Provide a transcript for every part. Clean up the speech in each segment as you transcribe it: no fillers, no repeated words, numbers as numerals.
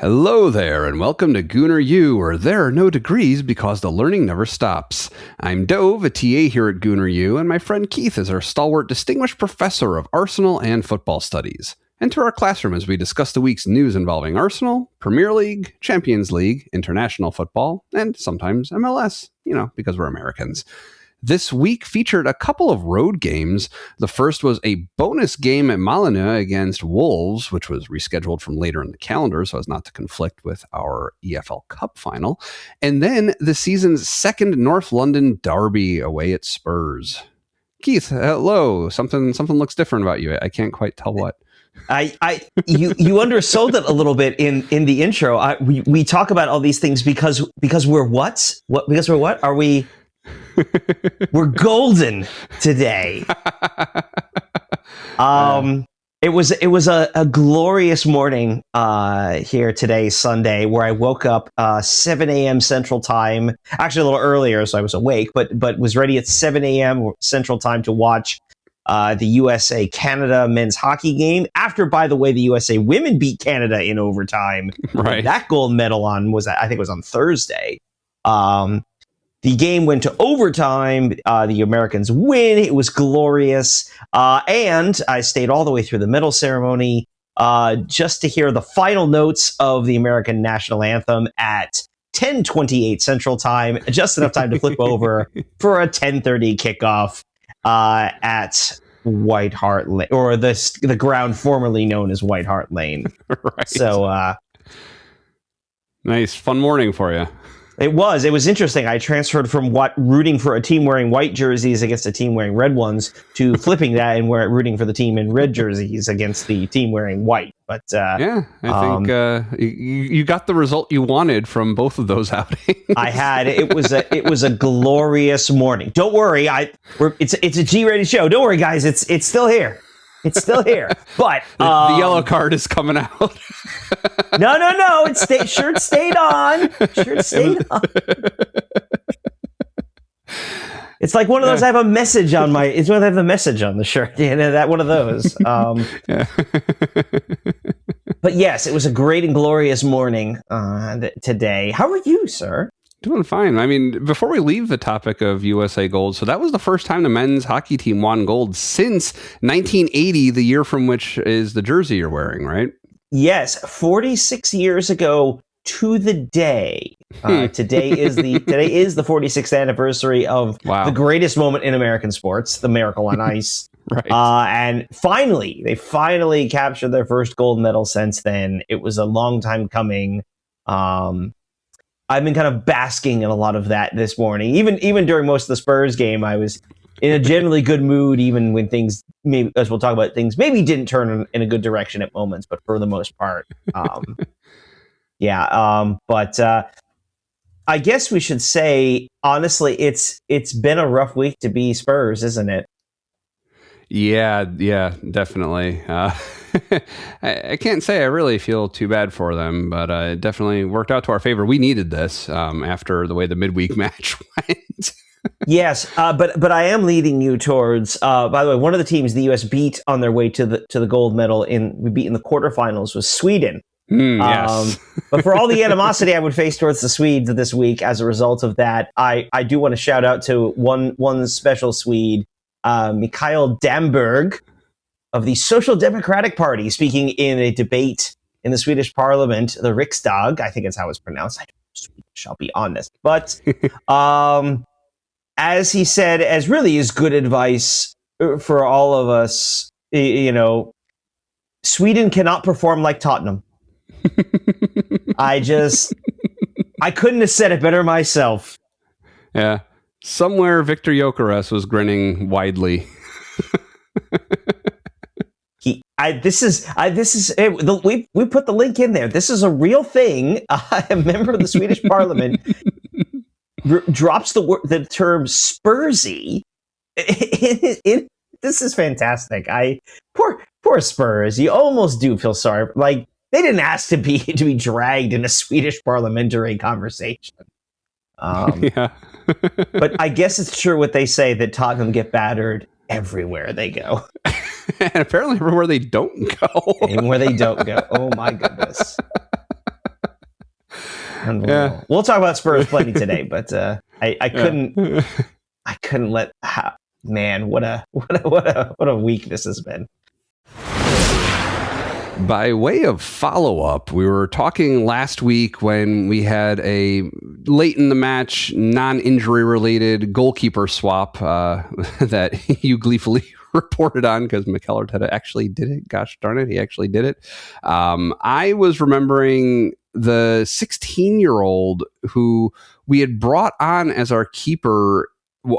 Hello there, and welcome to Gooner U, where there are no degrees because the learning never stops. I'm Dove, a TA here at Gooner U, and my friend Keith is our stalwart distinguished professor of Arsenal and football studies. Enter our classroom as we discuss the week's news involving Arsenal, Premier League, Champions League, international football, and sometimes MLS, because we're Americans. This week featured a couple of road games. The first was a bonus game at Molineux against Wolves, which was rescheduled from later in the calendar so as not to conflict with our EFL Cup final. And then the season's second North London derby away at Spurs. Keith, hello. Something looks different about you. I can't quite tell what. You undersold it a little bit in the intro. We talk about all these things because we're what? Because we're what? Are we? We're golden today. It was a glorious morning here today, Sunday, where I woke up 7 a.m. Central Time, actually a little earlier, so I was awake, but was ready at 7 a.m. Central Time to watch the USA-Canada men's hockey game. After, by the way, the USA women beat Canada in overtime. Right. That gold medal I think it was on Thursday. The game went to overtime. The Americans win. It was glorious. And I stayed all the way through the medal ceremony just to hear the final notes of the American national anthem at 10:28 Central Time, just enough time to flip over for a 10:30 kickoff at White Hart Lane, or the ground formerly known as White Hart Lane. Right. So nice, fun morning for you. It was interesting. I transferred from rooting for a team wearing white jerseys against a team wearing red ones to flipping that and rooting for the team in red jerseys against the team wearing white. But I think you got the result you wanted from both of those outings. I had it was a glorious morning. Don't worry, it's a G-rated show. Don't worry, guys. It's still here. It's still here, but the yellow card is coming out. No. Shirt stayed on. It's like one of those. I have a message on my. It's when I have the message on the shirt. That one of those. But yes, it was a great and glorious morning today. How are you, sir? Doing fine. I mean, before we leave the topic of USA Gold, so that was the first time the men's hockey team won gold since 1980, the year from which is the jersey you're wearing, right? Yes, 46 years ago to the day. Today is the 46th anniversary of the greatest moment in American sports, the Miracle on Ice. Right. And they finally captured their first gold medal since then. It was a long time coming. I've been kind of basking in a lot of that this morning. Even during most of the Spurs game, I was in a generally good mood, even when things, maybe, as we'll talk about, things maybe didn't turn in a good direction at moments, but for the most part, But I guess we should say, honestly, it's been a rough week to be Spurs, isn't it? Yeah, definitely. I can't say I really feel too bad for them, but it definitely worked out to our favor. We needed this after the way the midweek match went. Yes, but I am leading you towards. By the way, one of the teams the U.S. beat on their way to the gold medal we beat in the quarterfinals was Sweden. Yes. But for all the animosity I would face towards the Swedes this week as a result of that, I do want to shout out to one special Swede, Mikael Damberg of the Social Democratic Party, speaking in a debate in the Swedish Parliament, the Riksdag, I think is how it's pronounced. I don't know Swedish, I'll be honest. But as he said, as really is good advice for all of us, Sweden cannot perform like Tottenham. I couldn't have said it better myself. Yeah. Somewhere Victor Gyökeres was grinning widely. We put the link in there. This is a real thing. A member of the Swedish Parliament drops the term Spursy. This is fantastic. Poor Spurs. You almost do feel sorry. Like, they didn't ask to be dragged in a Swedish parliamentary conversation. Yeah. But I guess it's true what they say, that Tottenham get battered everywhere they go. And apparently everywhere they don't go. And where they don't go. Oh, my goodness. Yeah. We'll talk about Spurs plenty today, but I couldn't let. Man, what a week this has been. By way of follow-up, we were talking last week when we had a late in the match, non-injury related goalkeeper swap that you gleefully reported on because McKellar actually did it. Gosh darn it, he actually did it. I was remembering the 16-year-old who we had brought on as our keeper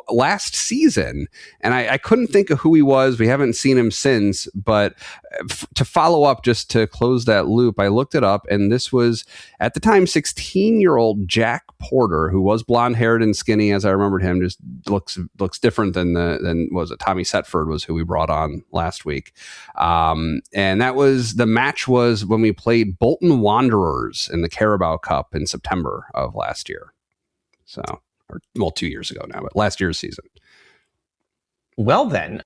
last season, and I couldn't think of who he was. We haven't seen him since, but to follow up, just to close that loop, I looked it up, and this was at the time 16-year-old Jack Porter, who was blonde-haired and skinny, as I remembered him. Just looks different than was it Tommy Setford was who we brought on last week, and that was the match was when we played Bolton Wanderers in the Carabao Cup in September of last year. So. 2 years ago now, but last year's season. Well then,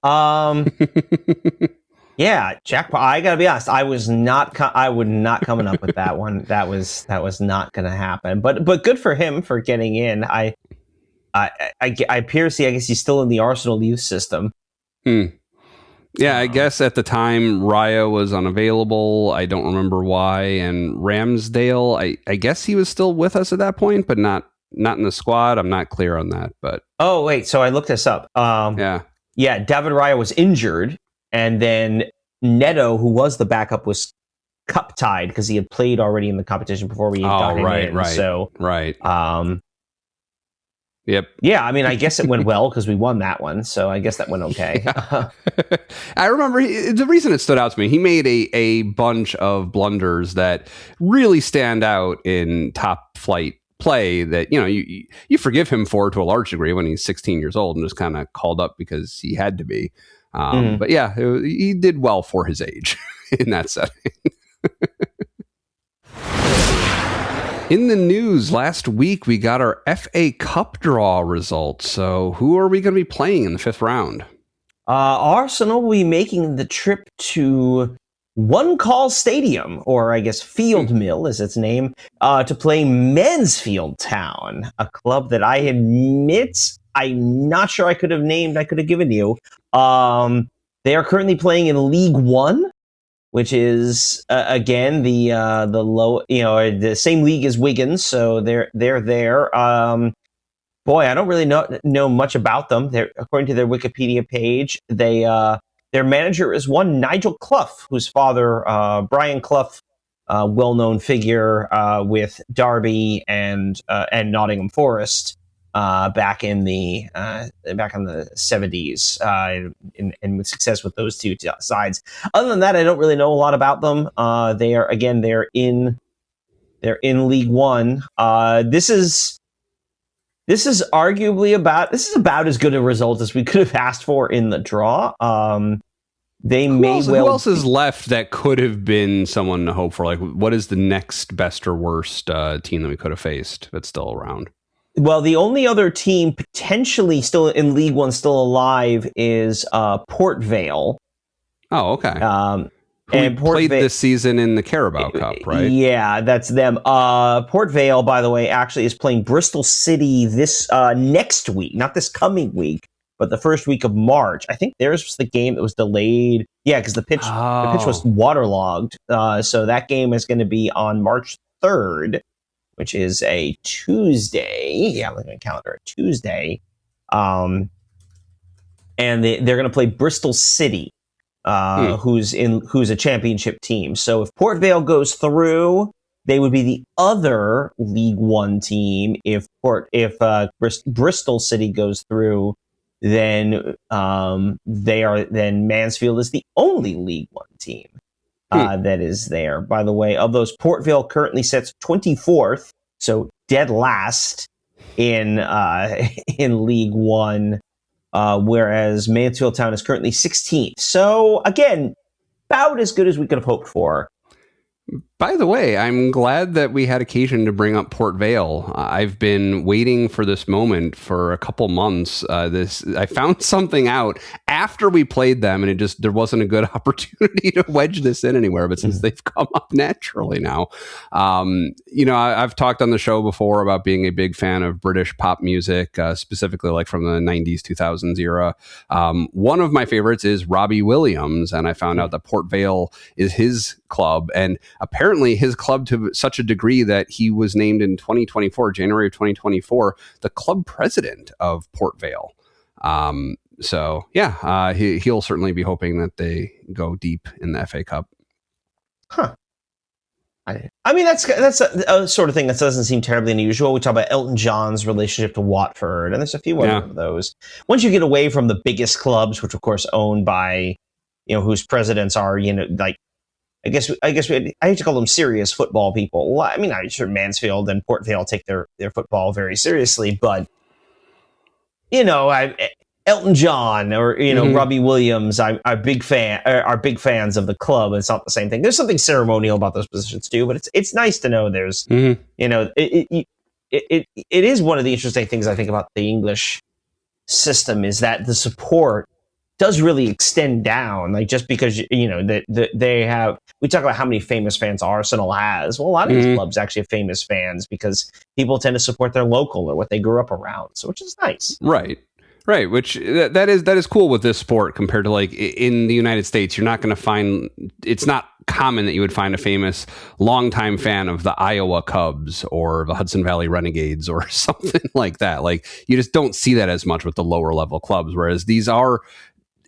yeah, Jack. I gotta be honest. I would not coming up with that one. That was not going to happen. But good for him for getting in. I guess he's still in the Arsenal youth system. Yeah, I guess at the time Raya was unavailable. I don't remember why. And Ramsdale, I guess he was still with us at that point, but not in the squad. I'm not clear on that, but wait, so I looked this up. David Raya was injured, and then Neto, who was the backup, was cup tied because he had played already in the competition before we got him in. Right. So yep. Yeah, I mean, I guess it went well because we won that one, so I guess that went okay. Yeah. I remember the reason it stood out to me. He made a bunch of blunders that really stand out in top flight play that you forgive him for to a large degree when he's 16 years old and just kind of called up because he had to be. But yeah, he did well for his age in that setting. In the news last week, we got our FA Cup draw results. So who are we going to be playing in the fifth round? Arsenal will be making the trip to One Call Stadium, or I guess Field Mill is its name, to play Mansfield Town, a club that I admit I'm not sure I could have given you. They are currently playing in League One, which is again the low, the same league as Wigan, so they're there. Boy, I don't really know much about them. According to their Wikipedia page, their manager is one Nigel Clough, whose father, Brian Clough, well-known figure with Derby and Nottingham Forest back in the 70s, and with success with those two sides. Other than that, I don't really know a lot about them. They're in League One. This is about as good a result as we could have asked for in the draw. Who else is left that could have been someone to hope for? Like, what is the next best or worst team that we could have faced that's still around? Well, the only other team potentially still in League One, still alive, is Port Vale. Oh, okay. And played this season in the Carabao Cup, right? Yeah, that's them. Port Vale, by the way, actually is playing Bristol City this next week, not this coming week, but the first week of March. I think theirs was the game that was delayed. Yeah, because the pitch was waterlogged. So that game is going to be on March 3rd, which is a Tuesday. Yeah, looking at the calendar, a Tuesday. And they're going to play Bristol City. Who's a championship team. So if Port Vale goes through, they would be the other League One team. If Bristol City goes through, then Mansfield is the only League One team that is there. By the way, of those, Port Vale currently sits 24th, so dead last in League One. Whereas Mansfield Town is currently 16th. So, again, about as good as we could have hoped for. By the way, I'm glad that we had occasion to bring up Port Vale. I've been waiting for this moment for a couple months. I found something out after we played them, and there wasn't a good opportunity to wedge this in anywhere. But since they've come up naturally now, I've talked on the show before about being a big fan of British pop music, specifically like from the 90s, 2000s era. One of my favorites is Robbie Williams, and I found out that Port Vale is his club, and apparently his club to such a degree that he was named in January of 2024, the club president of Port Vale. He'll certainly be hoping that they go deep in the FA Cup. Huh. I mean, that's a sort of thing that doesn't seem terribly unusual. We talk about Elton John's relationship to Watford, and there's a few other of those. Once you get away from the biggest clubs, which of course owned by, whose presidents are, like, I hate to call them serious football people. I mean, I'm sure Mansfield and Port Vale take their football very seriously, but Elton John or Robbie Williams, are big fans of the club. It's not the same thing. There's something ceremonial about those positions too, but it's nice to know there's it is one of the interesting things I think about the English system is that the support does really extend down, like just because they have. We talk about how many famous fans Arsenal has. Well, a lot of these clubs actually have famous fans because people tend to support their local or what they grew up around. So, which is nice, right? Which that is cool with this sport compared to like in the United States. You're not going to find. It's not common that you would find a famous longtime fan of the Iowa Cubs or the Hudson Valley Renegades or something like that. Like you just don't see that as much with the lower level clubs, whereas these are,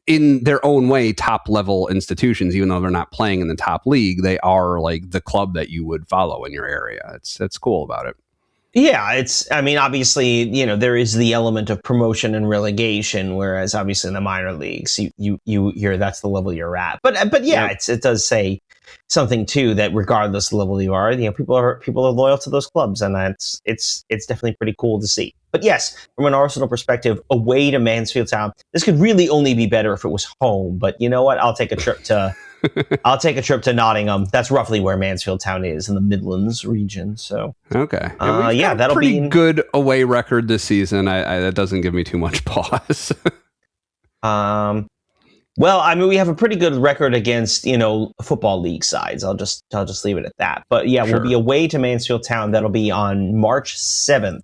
in their own way, top level institutions. Even though they're not playing in the top league, they are like the club that you would follow in your area. That's cool about it. Yeah, obviously, there is the element of promotion and relegation, whereas obviously in the minor leagues, you're that's the level you're at. But it does say something too that regardless of the level you are, people are loyal to those clubs, and it's definitely pretty cool to see. But yes, from an Arsenal perspective, away to Mansfield Town, this could really only be better if it was home. But you know what? I'll take a trip to Nottingham. That's roughly where Mansfield Town is in the Midlands region. So okay, that'll pretty be good away record this season. That doesn't give me too much pause. Well, I mean, we have a pretty good record against, football league sides. I'll just leave it at that. But yeah, We'll be away to Mansfield Town. That'll be on March 7th.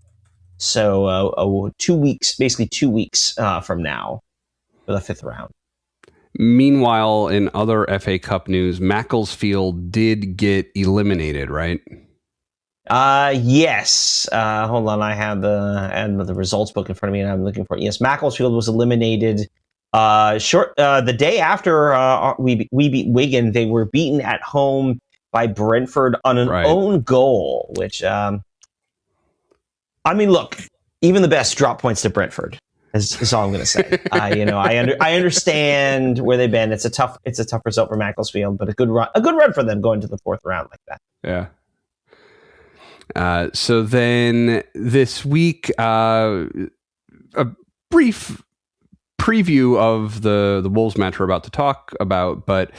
So 2 weeks, basically 2 weeks from now for the fifth round. Meanwhile, in other FA Cup news, Macclesfield did get eliminated, right? Yes. Hold on, I have the results book in front of me, and I'm looking for it. Yes, Macclesfield was eliminated. The day after we beat Wigan, they were beaten at home by Brentford on an own goal, which I mean, look, even the best drop points to Brentford. Is all I'm going to say. I understand where they've been. It's a tough result for Macclesfield, but a good run for them going to the fourth round like that. Yeah. So then this week, a brief preview of the Wolves match we're about to talk about, but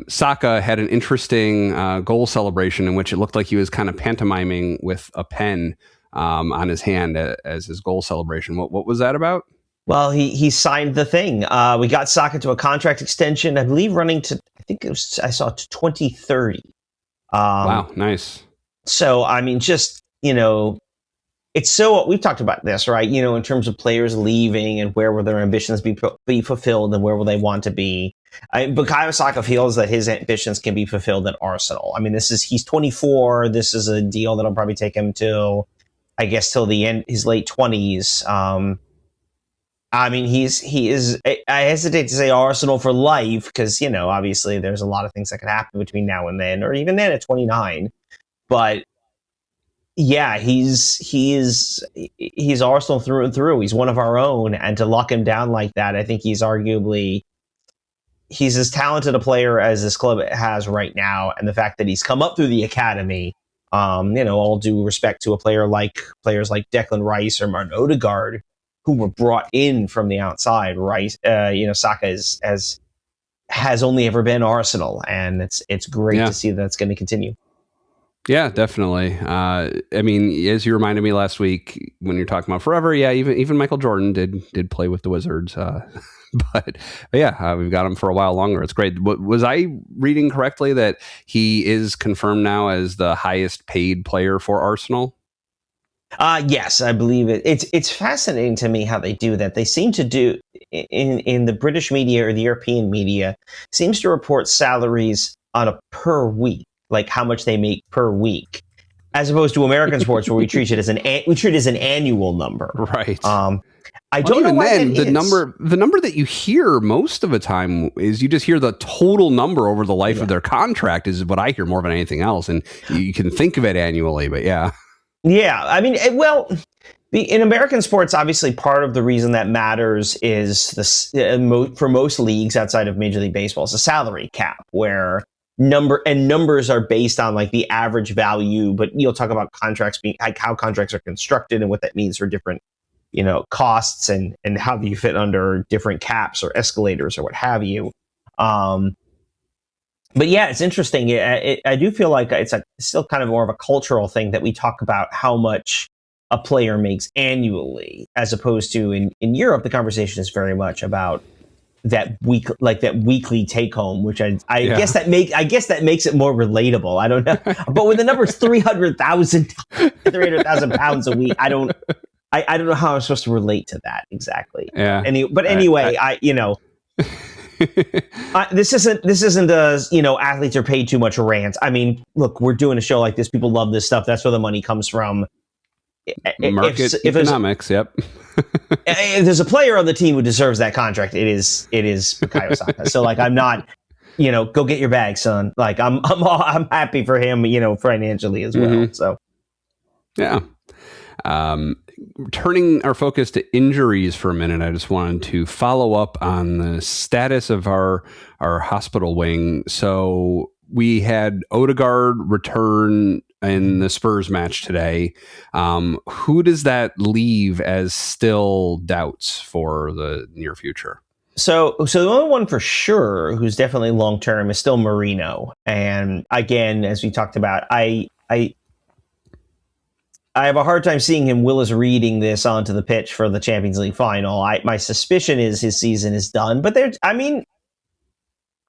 Saka had an interesting goal celebration in which it looked like he was kind of pantomiming with a pen on his hand as his goal celebration. What was that about? Well, he signed the thing. We got Saka to a contract extension, I believe, running to, I saw to 2030. Wow, nice. So, I mean, just, it's so, we've talked about this, right? In terms of players leaving and where will their ambitions be fulfilled and where will they want to be. Bukayo Saka feels that his ambitions can be fulfilled at Arsenal. I mean, he's 24. This is a deal that'll probably take him till the end, his late 20s. I mean, he is. I hesitate to say Arsenal for life because obviously there's a lot of things that could happen between now and then, or even then at 29. But yeah, he's Arsenal through and through. He's one of our own, and to lock him down like that, I think he's as talented a player as this club has right now, and the fact that he's come up through the academy. All due respect to players like Declan Rice or Martin Odegaard, who were brought in from the outside. Rice, Saka has only ever been Arsenal, and it's great to see that's going to continue. Yeah, definitely. I mean, as you reminded me last week when you're talking about forever, yeah, even Michael Jordan did play with the Wizards, but yeah, we've got him for a while longer. It's great. Was I reading correctly that he is confirmed now as the highest paid player for Arsenal? Yes, I believe it. It's fascinating to me how they do that. They seem to do in the British media or the European media seems to report salaries on a per week, like how much they make per week, as opposed to American sports where we treat it as an annual number. Right. I don't know why then that the number that you hear most of the time is you just hear the total number over the life of their contract is what I hear more than anything else, and you can think of it annually, but yeah. Yeah, I mean, in American sports, obviously, part of the reason that matters is for most leagues outside of Major League Baseball is a salary cap, where numbers are based on like the average value. But you'll talk about contracts being like how contracts are constructed and what that means for different, costs and how do you fit under different caps or escalators or what have you. But yeah, it's interesting. I do feel like it's still kind of more of a cultural thing that we talk about how much a player makes annually, as opposed to in Europe, the conversation is very much about that weekly take home, which I guess that makes it more relatable. I don't know, but when the number is 300,000 pounds a week, I don't know how I'm supposed to relate to that exactly. Yeah. Anyway, this isn't a athletes are paid too much rant. I mean, look, we're doing a show like this. People love this stuff. That's where the money comes from. Market economics. Yep. If there's a player on the team who deserves that contract, it is Bukayo Saka. So like, I'm not, go get your bag, son. Like I'm happy for him, financially as well. Mm-hmm. So yeah. Turning our focus to injuries for a minute, I just wanted to follow up on the status of our hospital wing. So we had Odegaard return in the Spurs match today. Who does that leave as still doubts for the near future? So the only one for sure who's definitely long term is still Merino. And again, as we talked about, I have a hard time seeing him Willis reading this onto the pitch for the Champions League final. My suspicion is his season is done, but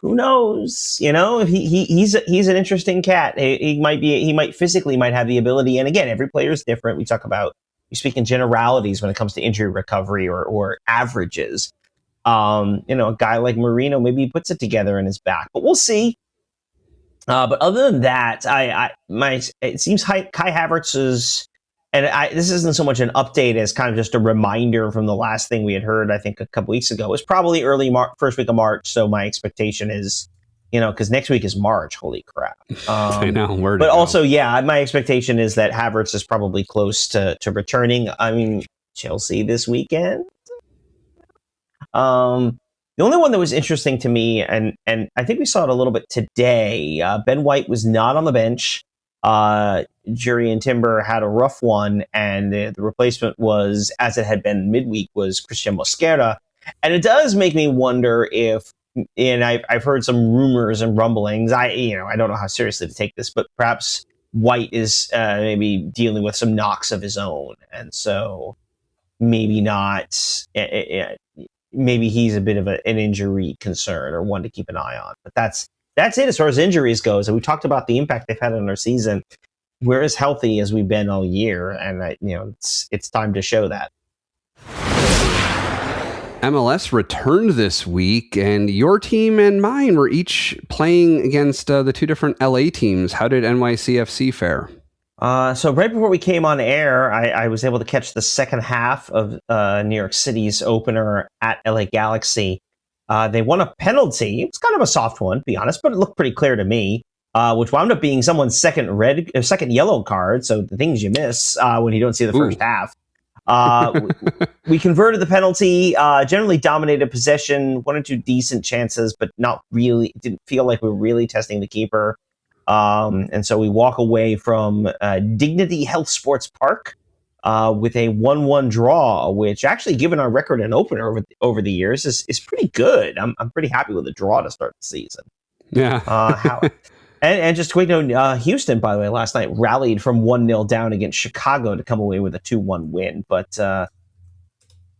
who knows? He's an interesting cat. He might physically have the ability. And again, every player is different. We speak in generalities when it comes to injury recovery or averages. A guy like Merino, maybe he puts it together in his back, but we'll see. But other than that, it seems Kai Havertz is. And this isn't so much an update as kind of just a reminder from the last thing we had heard, I think, a couple weeks ago. It was probably first week of March. So my expectation is, because next week is March. Holy crap. I know. But also, yeah, my expectation is that Havertz is probably close to returning. I mean, Chelsea this weekend. The only one that was interesting to me, and I think we saw it a little bit today, Ben White was not on the bench. Jurriën Timber had a rough one, and the replacement was, as it had been midweek, was Christian Mosquera. And it does make me wonder if, and I've heard some rumors and rumblings. I don't know how seriously to take this, but perhaps White is maybe dealing with some knocks of his own, and so maybe not. Maybe he's a bit of an injury concern or one to keep an eye on. But that's it as far as injuries goes. And we talked about the impact they've had on our season. We're as healthy as we've been all year, and it's time to show that. MLS returned this week, and your team and mine were each playing against the two different LA teams. How did NYCFC fare? So right before we came on air, I was able to catch the second half of New York City's opener at LA Galaxy. They won a penalty. It's kind of a soft one, to be honest, but it looked pretty clear to me, which wound up being someone's second yellow card. So the things you miss when you don't see the first half. We converted the penalty, generally dominated possession, one or two decent chances, but not really. It didn't feel like we were really testing the keeper. And so we walk away from Dignity Health Sports Park with a 1-1 draw, which actually, given our record and opener over the years, is pretty good. I'm pretty happy with the draw to start the season. Yeah. And just quick note, Houston, by the way, last night rallied from 1-0 down against Chicago to come away with a 2-1 win. But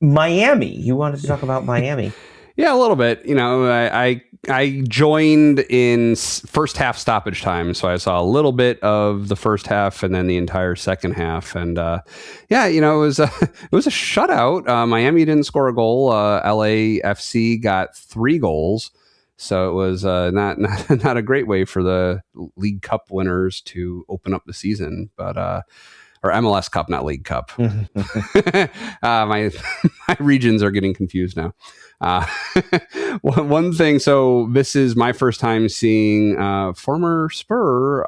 Miami, you wanted to talk about Miami? Yeah, a little bit. I joined in first half stoppage time, so I saw a little bit of the first half and then the entire second half. And it was it was a shutout. Miami didn't score a goal. LAFC got 3 goals. So it was not a great way for the League Cup winners to open up the season, but or MLS Cup, not League Cup. My regions are getting confused now. One thing. So this is my first time seeing former Spur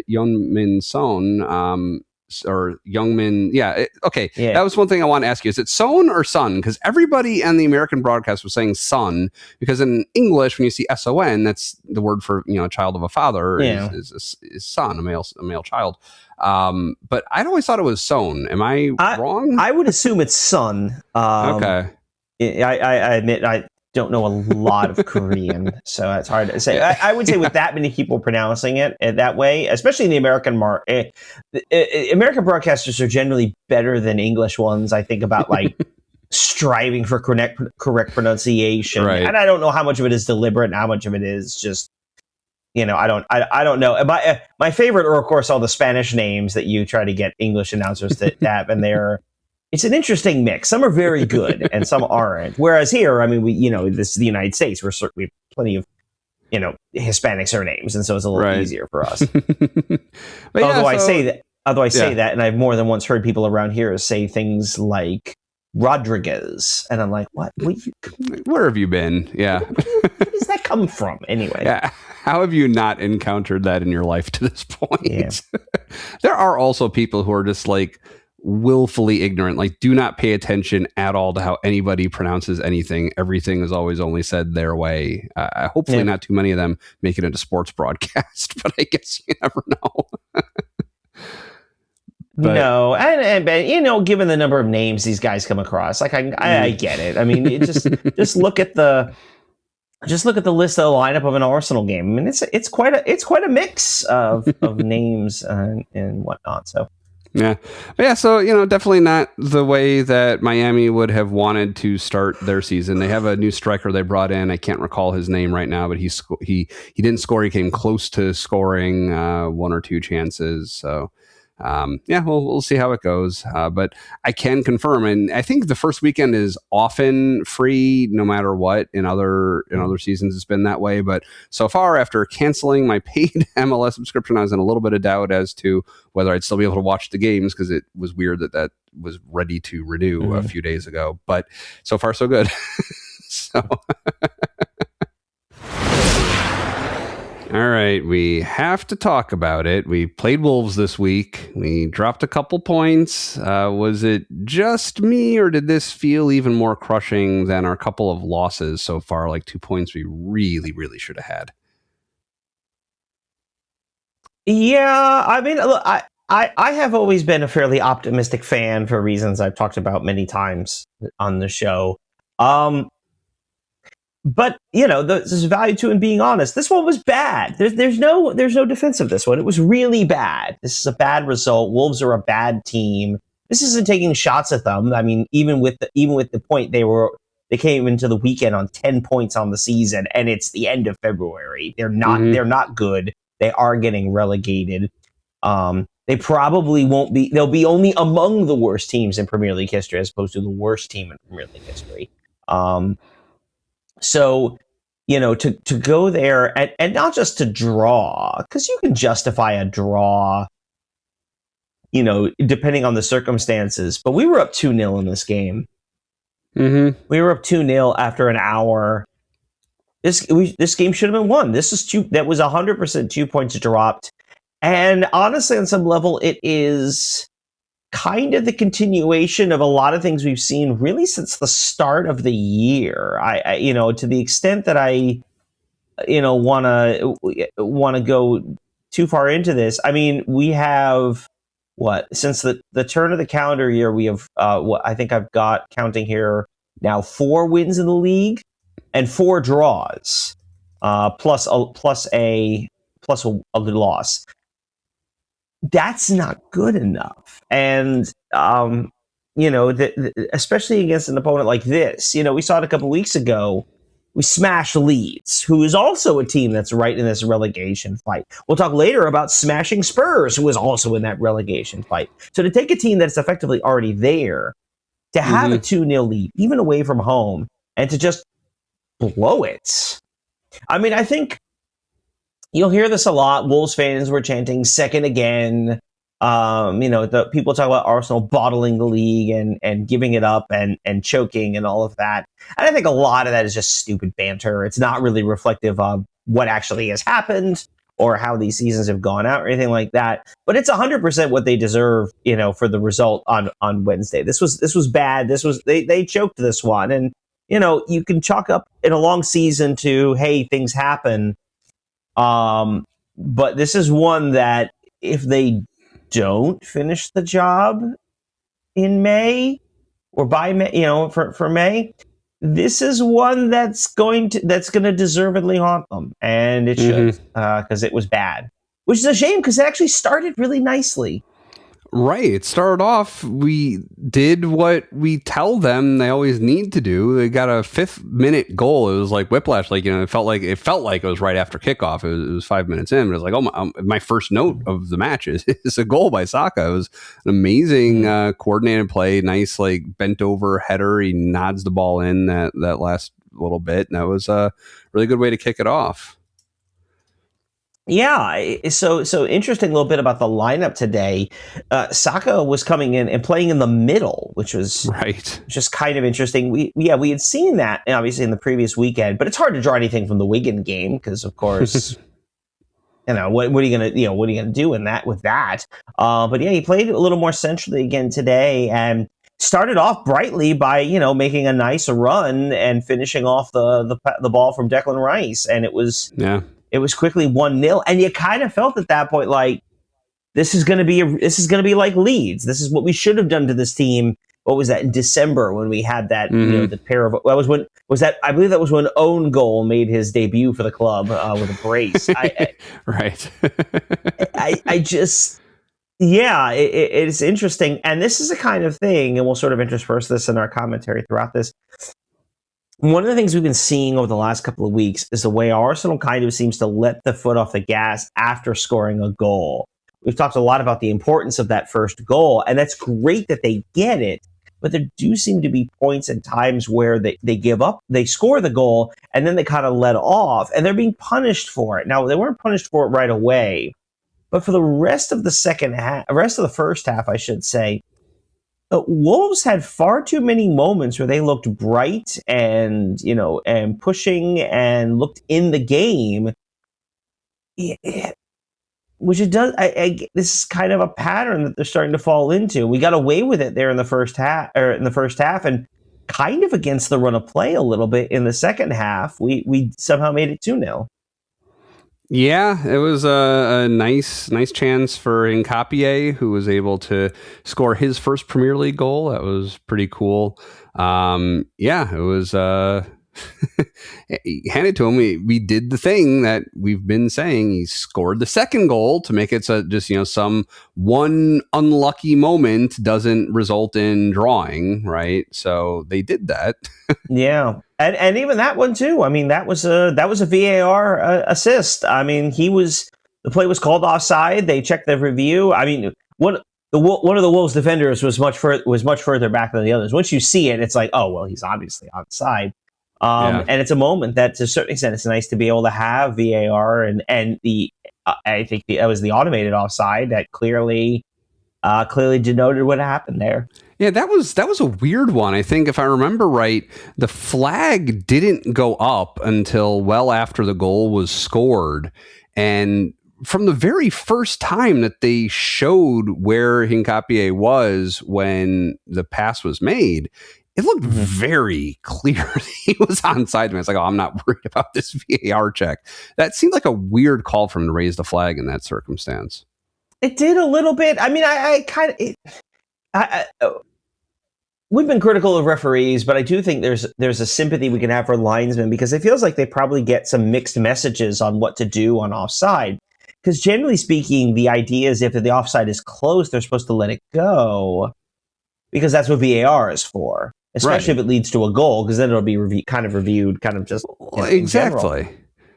Heung-min Son. Or Youngmin, okay. Yeah. That was one thing I want to ask you. Is it Son or Son? Because everybody on the American broadcast was saying son, because in English, when you see SON, that's the word for child of a father is son, a male child. But I'd always thought it was Son. Am I wrong? I would assume it's Son. Okay. I admit I don't know a lot of Korean, so it's hard to say. I would say with that many people pronouncing it that way, especially in the American market, American broadcasters are generally better than English ones. I think about like striving for correct pronunciation, right. And I don't know how much of it is deliberate and how much of it is just, I don't know. My favorite are, of course, all the Spanish names that you try to get English announcers to have, and it's an interesting mix. Some are very good and some aren't. Whereas here, I mean, this is the United States. We have plenty of, Hispanic surnames, and so it's a little easier for us. I say that, and I've more than once heard people around here say things like Rodriguez, and I'm like, what? Where have you been? Yeah. Where does that come from anyway? Yeah. How have you not encountered that in your life to this point? Yeah. There are also people who are just like willfully ignorant, like do not pay attention at all to how anybody pronounces anything. Everything is always only said their way. Hopefully not too many of them make it into sports broadcast, but I guess you never know. No, and given the number of names these guys come across, like I get it. I mean, just look at the list of the lineup of an Arsenal game. I mean, it's quite a mix of names and whatnot. So. Yeah. So, definitely not the way that Miami would have wanted to start their season. They have a new striker they brought in. I can't recall his name right now, but he didn't score. He came close to scoring 1 or 2 chances. So, we'll see how it goes. But I can confirm, and I think the first weekend is often free, no matter what. In other seasons, it's been that way. But so far, after canceling my paid MLS subscription, I was in a little bit of doubt as to whether I'd still be able to watch the games, because it was weird that was ready to renew a few days ago. But so far, so good. So. All right, we have to talk about it. We played Wolves this week. We dropped a couple points. Was it just me, or did this feel even more crushing than our couple of losses so far, like 2 points we really, really should have had? Yeah, I mean, look, I have always been a fairly optimistic fan for reasons I've talked about many times on the show. But there's value to in being honest. This one was bad. There's no defense of this one. It was really bad. This is a bad result. Wolves are a bad team. This isn't taking shots at them. I mean, even with the point they came into the weekend on 10 points on the season, and it's the end of February. They're not good. They are getting relegated. They probably won't be. They'll be only among the worst teams in Premier League history, as opposed to the worst team in Premier League history. So, to go there and not just to draw, because you can justify a draw, depending on the circumstances. But we were up 2-0 in this game. Mm-hmm. We were up 2-0 after an hour. This game should have been won. That was 100% 2 points dropped. And honestly, on some level, it is kind of the continuation of a lot of things we've seen really since the start of the year. I to the extent that I want to go too far into this. I mean, we have since the turn of the calendar year, we have I think I've got, counting here now, 4 wins in the league and 4 draws, plus a plus a loss. That's not good enough. And, especially against an opponent like this, we saw it a couple weeks ago. We smashed Leeds, who is also a team that's right in this relegation fight. We'll talk later about smashing Spurs, who is also in that relegation fight. So to take a team that's effectively already there, to have a 2-0 lead, even away from home, and to just blow it. I mean, I think you'll hear this a lot. Wolves fans were chanting second again. The people talk about Arsenal bottling the league and giving it up and choking and all of that. And I think a lot of that is just stupid banter. It's not really reflective of what actually has happened or how these seasons have gone out or anything like that. But it's 100% what they deserve, for the result on Wednesday. This was bad. They choked this one. And, you can chalk up in a long season to, hey, things happen. But this is one that if they don't finish the job in May or by May, for May, this is one that's going to deservedly haunt them, and it should, because it was bad, which is a shame because it actually started really nicely. Right. It started off, we did what we tell them they always need to do. They got a 5th-minute goal. It was like whiplash. It felt like it was right after kickoff. It was 5 minutes in. But it was like, my first note of the match is a goal by Saka. It was an amazing coordinated play. Nice, bent over header. He nods the ball in that last little bit. And that was a really good way to kick it off. Yeah, so interesting little bit about the lineup today. Saka was coming in and playing in the middle, which was just kind of interesting. We had seen that obviously in the previous weekend, but it's hard to draw anything from the Wigan game because, of course, what are you gonna do in that with that? But yeah, he played a little more centrally again today and started off brightly by making a nice run and finishing off the ball from Declan Rice, and it was quickly 1-0, and you kind of felt at that point like this is going to be like Leeds. This is what we should have done to this team. What was that in December when we had that the pair of I believe that was when Own Goal made his debut for the club with a brace. It's interesting, and this is a kind of thing, and we'll sort of intersperse this in our commentary throughout this. One of the things we've been seeing over the last couple of weeks is the way Arsenal kind of seems to let the foot off the gas after scoring a goal. We've talked a lot about the importance of that first goal, and that's great that they get it, but there do seem to be points and times where they give up, they score the goal, and then they kind of let off, and they're being punished for it. Now, they weren't punished for it right away, but for the rest of the first half, I should say, Wolves had far too many moments where they looked bright and pushing and looked in the game, which it does. This is kind of a pattern that they're starting to fall into. We got away with it there in the first half, and kind of against the run of play a little bit in the second half. We somehow made it 2-0. Yeah, it was a nice chance for Hincapié, who was able to score his first Premier League goal. That was pretty cool. It was handed to him. We did the thing that we've been saying. He scored the second goal to make it so just some one unlucky moment doesn't result in drawing, right? So they did that. Yeah. And even that one too. I mean, that was a VAR assist. I mean, the play was called offside. They checked the review. I mean, one of the Wolves defenders was much further back than the others. Once you see it, it's like, oh well, he's obviously onside. And it's a moment that, to a certain extent, it's nice to be able to have VAR and I think that was the automated offside that clearly denoted what happened there. Yeah, that was a weird one. I think if I remember right, the flag didn't go up until well after the goal was scored. And from the very first time that they showed where Hincapié was when the pass was made, it looked very clear that he was onside. And it's like, I'm not worried about this VAR check. That seemed like a weird call for him to raise the flag in that circumstance. It did a little bit. I mean, we've been critical of referees, but I do think there's a sympathy we can have for linesmen because it feels like they probably get some mixed messages on what to do on offside. because generally speaking, the idea is if the offside is close, they're supposed to let it go because that's what VAR is for. Especially if it leads to a goal, because then it'll be reviewed, kind of just exactly.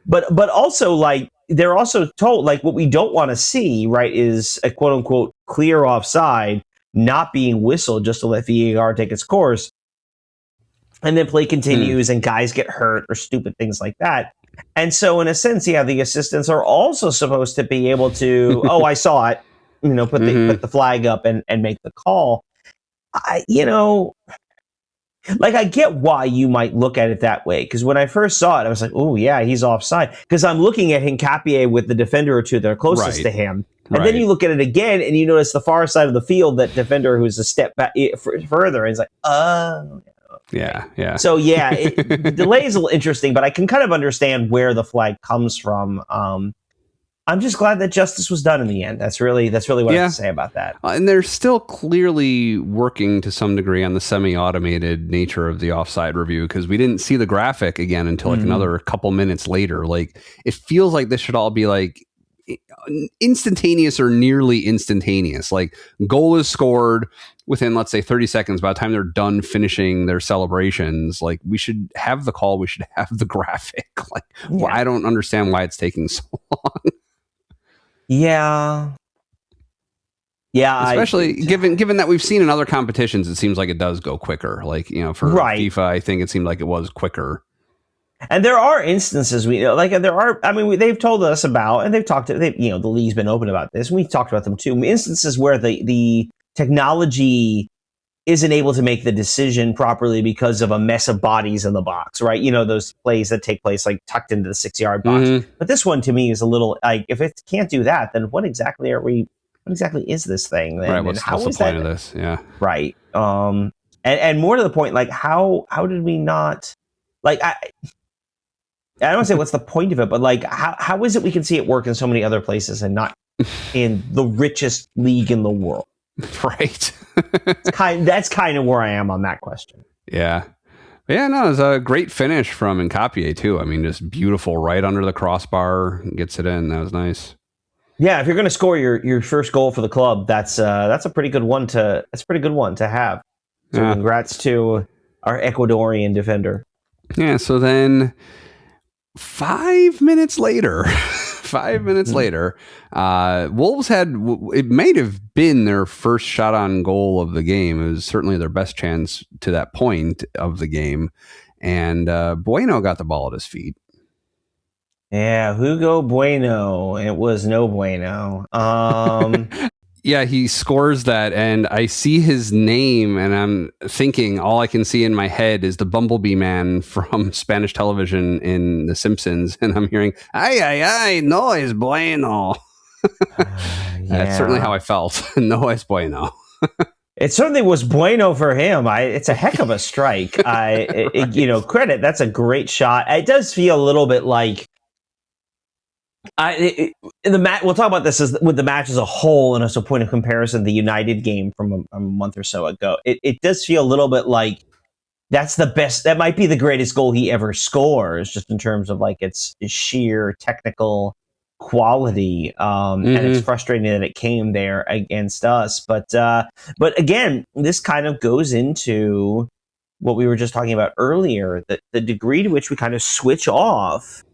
But also, like, they're also told, like, what we don't want to see, right, is a quote unquote clear offside not being whistled just to let VAR take its course, and then play continues and guys get hurt or stupid things like that. And so, in a sense, the assistants are also supposed to be able to, oh, I saw it, put the flag up and make the call. I get why you might look at it that way, because when I first saw it, I was like, oh, yeah, he's offside. Because I'm looking at Hincapié with the defender or two that are closest to him. And then you look at it again, and you notice the far side of the field, that defender who's a step back further, and it's like, oh. Yeah. So, the delay is a little interesting, but I can kind of understand where the flag comes from. I'm just glad that justice was done in the end. That's really what I have to say about that. And they're still clearly working to some degree on the semi-automated nature of the offside review, because we didn't see the graphic again until like another couple minutes later. Like, it feels like this should all be like instantaneous or nearly instantaneous. Like, goal is scored within, let's say, 30 seconds. By the time they're done finishing their celebrations, like, we should have the call. We should have the graphic. Like, well, I don't understand why it's taking so long. Yeah. Especially given that we've seen in other competitions, it seems like it does go quicker. Like, for FIFA, I think it seemed like it was quicker. And there are instances they've told us about, and they've talked to, the league's been open about this. And we've talked about them too. Instances where the technology isn't able to make the decision properly because of a mess of bodies in the box, right? Those plays that take place like tucked into the 6-yard box. But this one to me is a little like, if it can't do that, then what exactly is this thing? Right. What's the point of this? Yeah. Right. And more to the point, like, how did we not, like, I don't want to say what's the point of it, but like, how is it we can see it work in so many other places and not in the richest league in the world? Right. That's kind of where I am on that question. Yeah. No, it was a great finish from Hincapié too. I mean, just beautiful, right under the crossbar, gets it in. That was nice. Yeah, if you're going to score your first goal for the club, that's a pretty good one to have. So congrats to our Ecuadorian defender. Yeah. So then 5 minutes later. Wolves had, it might have been their first shot on goal of the game. It was certainly their best chance to that point of the game. And Bueno got the ball at his feet. Yeah, Hugo Bueno. It was no bueno. Yeah, he scores that, and I see his name, and I'm thinking, all I can see in my head is the Bumblebee Man from Spanish television in The Simpsons, and I'm hearing, ay, no es bueno. That's certainly how I felt. No es bueno. It certainly was bueno for him. It's a heck of a strike. Credit. That's a great shot. It does feel a little bit like, in the match, we'll talk about this with the match as a whole, and as a point of comparison, the United game from a month or so ago. It does feel a little bit like that's the best. That might be the greatest goal he ever scores, just in terms of like its sheer technical quality. And it's frustrating that it came there against us. But again, this kind of goes into what we were just talking about earlier, the degree to which we kind of switch off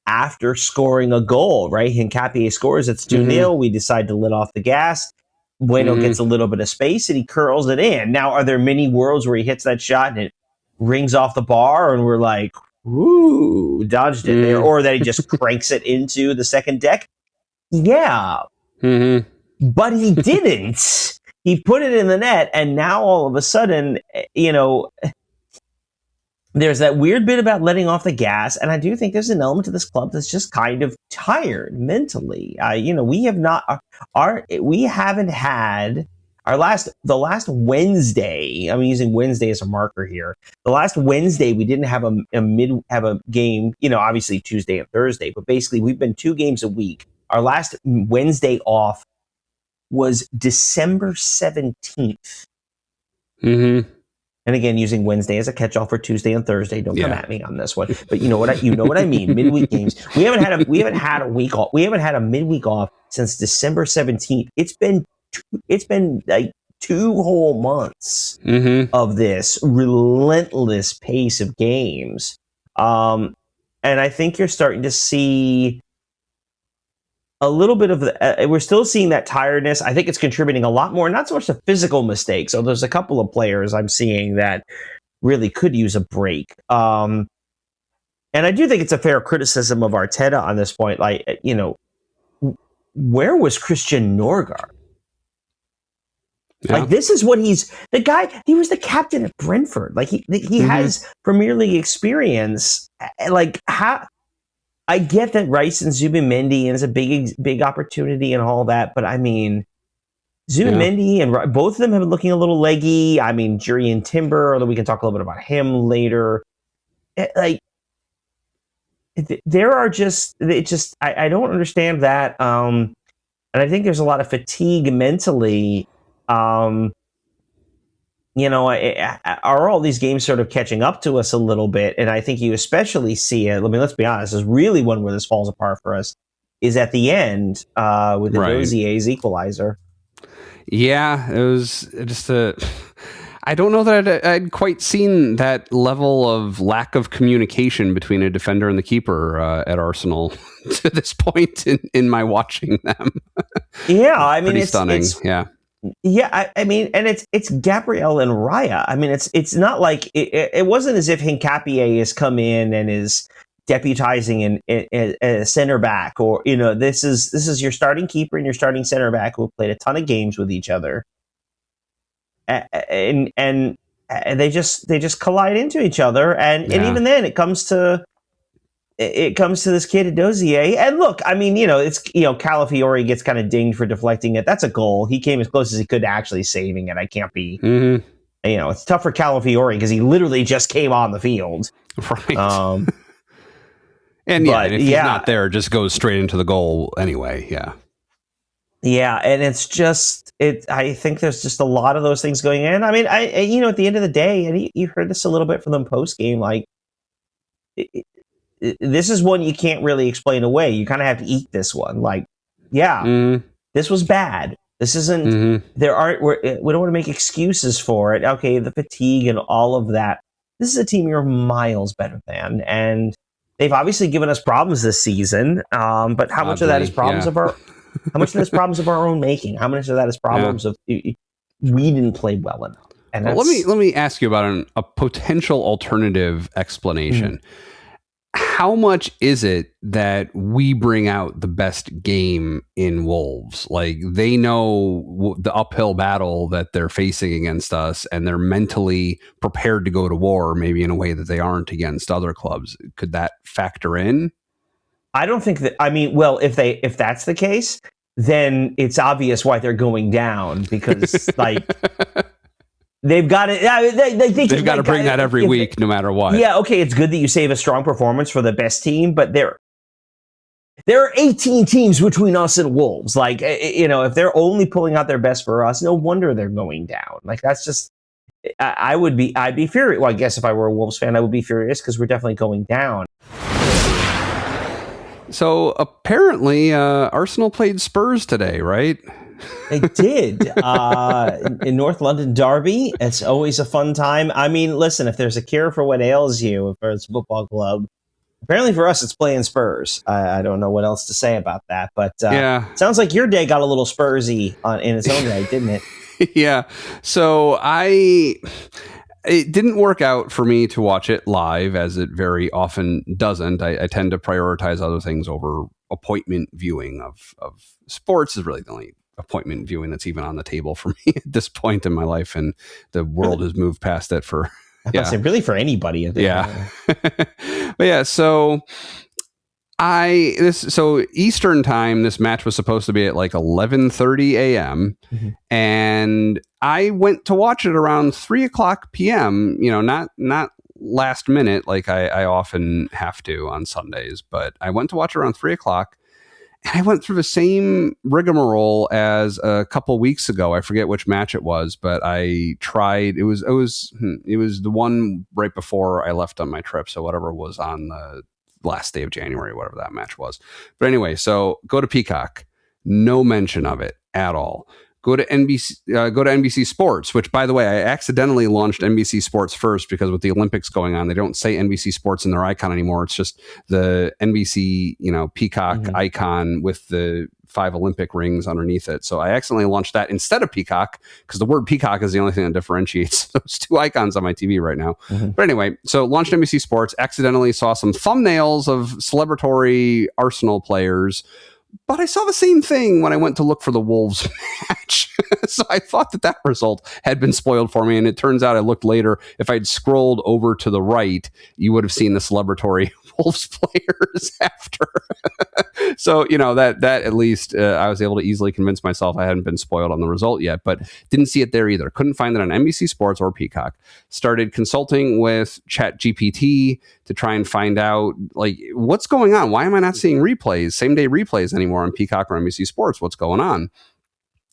after scoring a goal, right? Hincapié scores, it's 2-0. We decide to let off the gas. Bueno gets a little bit of space and he curls it in. Now, are there many worlds where he hits that shot and it rings off the bar and we're like, woo, dodged it there? Or that he just cranks it into the second deck? Yeah. But he didn't. He put it in the net, and now all of a sudden, there's that weird bit about letting off the gas, and I do think there's an element to this club that's just kind of tired mentally. We haven't had the last Wednesday. I'm using Wednesday as a marker here. The last Wednesday we didn't have a game. Obviously Tuesday and Thursday, but basically we've been 2 games a week. Our last Wednesday off was December 17th. And And again, using Wednesday as a catch-all for Tuesday and Thursday. Don't come at me on this one. But you know what I mean. Midweek games. We haven't had a week off. We haven't had a midweek off since December 17th. It's been like 2 whole months of this relentless pace of games. And I think you're starting to see a little bit of we're still seeing that tiredness. I think it's contributing a lot more, not so much to physical mistakes. So there's a couple of players I'm seeing that really could use a break. And I do think it's a fair criticism of Arteta on this point. Like, where was Christian Norgard? Yeah. Like, this is what he was the captain at Brentford. Like, he has Premier League experience. Like, how? I get that Rice and Zubimendi is a big opportunity and all that, but I mean, Zubimendi and both of them have been looking a little leggy. I mean, Jurrien Timber, although we can talk a little bit about him later. There are I don't understand that. And I think there's a lot of fatigue mentally. Are all these games sort of catching up to us a little bit? And I think you especially see it. I mean, let's be honest, is really one where this falls apart for us is at the end with the Edozie's equalizer. Yeah, it was just I don't know that I'd quite seen that level of lack of communication between a defender and the keeper at Arsenal to this point in my watching them. Yeah, I mean, it's stunning. Yeah, I mean, and it's Gabriel and Raya. I mean, it's not like it wasn't as if Hincapié has come in and is deputizing a center back, or this is your starting keeper and your starting center back who have played a ton of games with each other, and they just collide into each other, and even then it comes to this kid Edozie. And look, I mean, it's Calafiori gets kind of dinged for deflecting it. That's a goal. He came as close as he could to actually saving it. I can't be. It's tough for Calafiori because he literally just came on the field. Right. And if he's not there, it just goes straight into the goal anyway. Yeah. Yeah, and it's just I think there's just a lot of those things going in. I mean, at the end of the day, and you heard this a little bit from them post game, like. This is one you can't really explain away. You kind of have to eat this one. Like, this was bad. This isn't. We don't want to make excuses for it. Okay, the fatigue and all of that. This is a team you're miles better than, and they've obviously given us problems this season. But how much of that is problems of our? How much of that is problems of our own making? How much of that is problems of we didn't play well enough? And let me ask you about a potential alternative explanation. How much is it that we bring out the best game in Wolves? Like, they know the uphill battle that they're facing against us, and they're mentally prepared to go to war, maybe in a way that they aren't against other clubs. Could that factor in? I don't think that. I mean, well, if that's the case, then it's obvious why they're going down, because like. They've got it. They've got to bring that every week, no matter what. Yeah, okay, it's good that you save a strong performance for the best team, but there are 18 teams between us and Wolves. Like, if they're only pulling out their best for us, no wonder they're going down. Like, that's just. I'd be furious. Well, I guess if I were a Wolves fan, I would be furious because we're definitely going down. So apparently, Arsenal played Spurs today, right? They did. In North London derby. It's always a fun time. I mean, listen, if there's a cure for what ails you, for it's a football club, apparently for us, it's playing Spurs. I don't know what else to say about that. But sounds like your day got a little Spursy in its own way, didn't it? Yeah. So it didn't work out for me to watch it live, as it very often doesn't. I tend to prioritize other things over appointment viewing of sports. Is really the only appointment viewing that's even on the table for me at this point in my life, and the world has moved past it for really for anybody. But so Eastern time, this match was supposed to be at like 11:30 a.m. And I went to watch it around 3:00 p.m. Not last minute like I often have to on Sundays, but I went to watch it around 3:00. And I went through the same rigmarole as a couple weeks ago. I forget which match it was, but I tried. It was the one right before I left on my trip. So whatever was on the last day of January, whatever that match was. But anyway, so go to Peacock. No mention of it at all. Go to NBC Sports, which, by the way, I accidentally launched NBC Sports first because with the Olympics going on, they don't say NBC Sports in their icon anymore. It's just the NBC, Peacock icon with the 5 Olympic rings underneath it. So I accidentally launched that instead of Peacock because the word Peacock is the only thing that differentiates those 2 icons on my TV right now. But anyway, so launched NBC Sports, accidentally saw some thumbnails of celebratory Arsenal players. But I saw the same thing when I went to look for the Wolves match. So I thought that result had been spoiled for me. And it turns out I looked later. If I'd scrolled over to the right, you would have seen the celebratory Wolves players after. So, that at least I was able to easily convince myself I hadn't been spoiled on the result yet, but didn't see it there either. Couldn't find it on NBC Sports or Peacock. Started consulting with ChatGPT to try and find out, what's going on? Why am I not seeing replays, same day replays anymore on Peacock or NBC Sports? What's going on?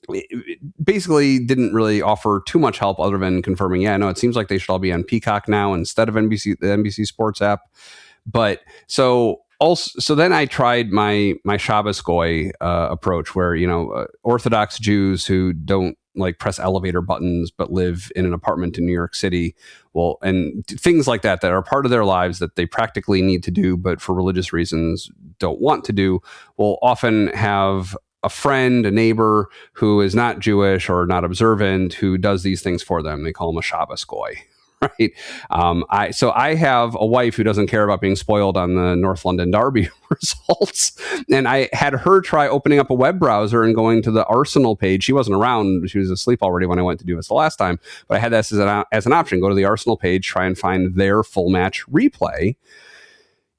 It basically didn't really offer too much help other than confirming, it seems like they should all be on Peacock now instead of the NBC Sports app. But so then I tried my Shabbos Goy approach where, Orthodox Jews who don't press elevator buttons but live in an apartment in New York City, and things like that are part of their lives that they practically need to do, but for religious reasons don't want to do, will often have a friend, a neighbor who is not Jewish or not observant who does these things for them. They call them a Shabbos Goy. Right. I have a wife who doesn't care about being spoiled on the North London Derby results. And I had her try opening up a web browser and going to the Arsenal page. She wasn't around. She was asleep already when I went to do this the last time. But I had this as an option. Go to the Arsenal page, try and find their full match replay.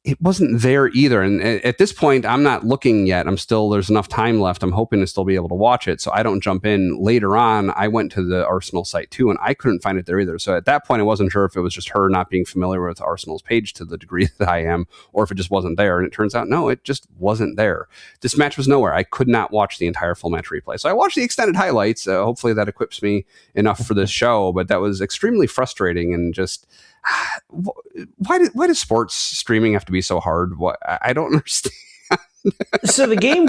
It wasn't there either. And at this point, I'm not looking yet. There's enough time left. I'm hoping to still be able to watch it. So I don't jump in later on. I went to the Arsenal site too, and I couldn't find it there either. So at that point, I wasn't sure if it was just her not being familiar with Arsenal's page to the degree that I am, or if it just wasn't there. And it turns out, no, it just wasn't there. This match was nowhere. I could not watch the entire full match replay. So I watched the extended highlights. Hopefully that equips me enough for this show, but that was extremely frustrating and just, why does sports streaming have to be so hard? I don't understand. So the game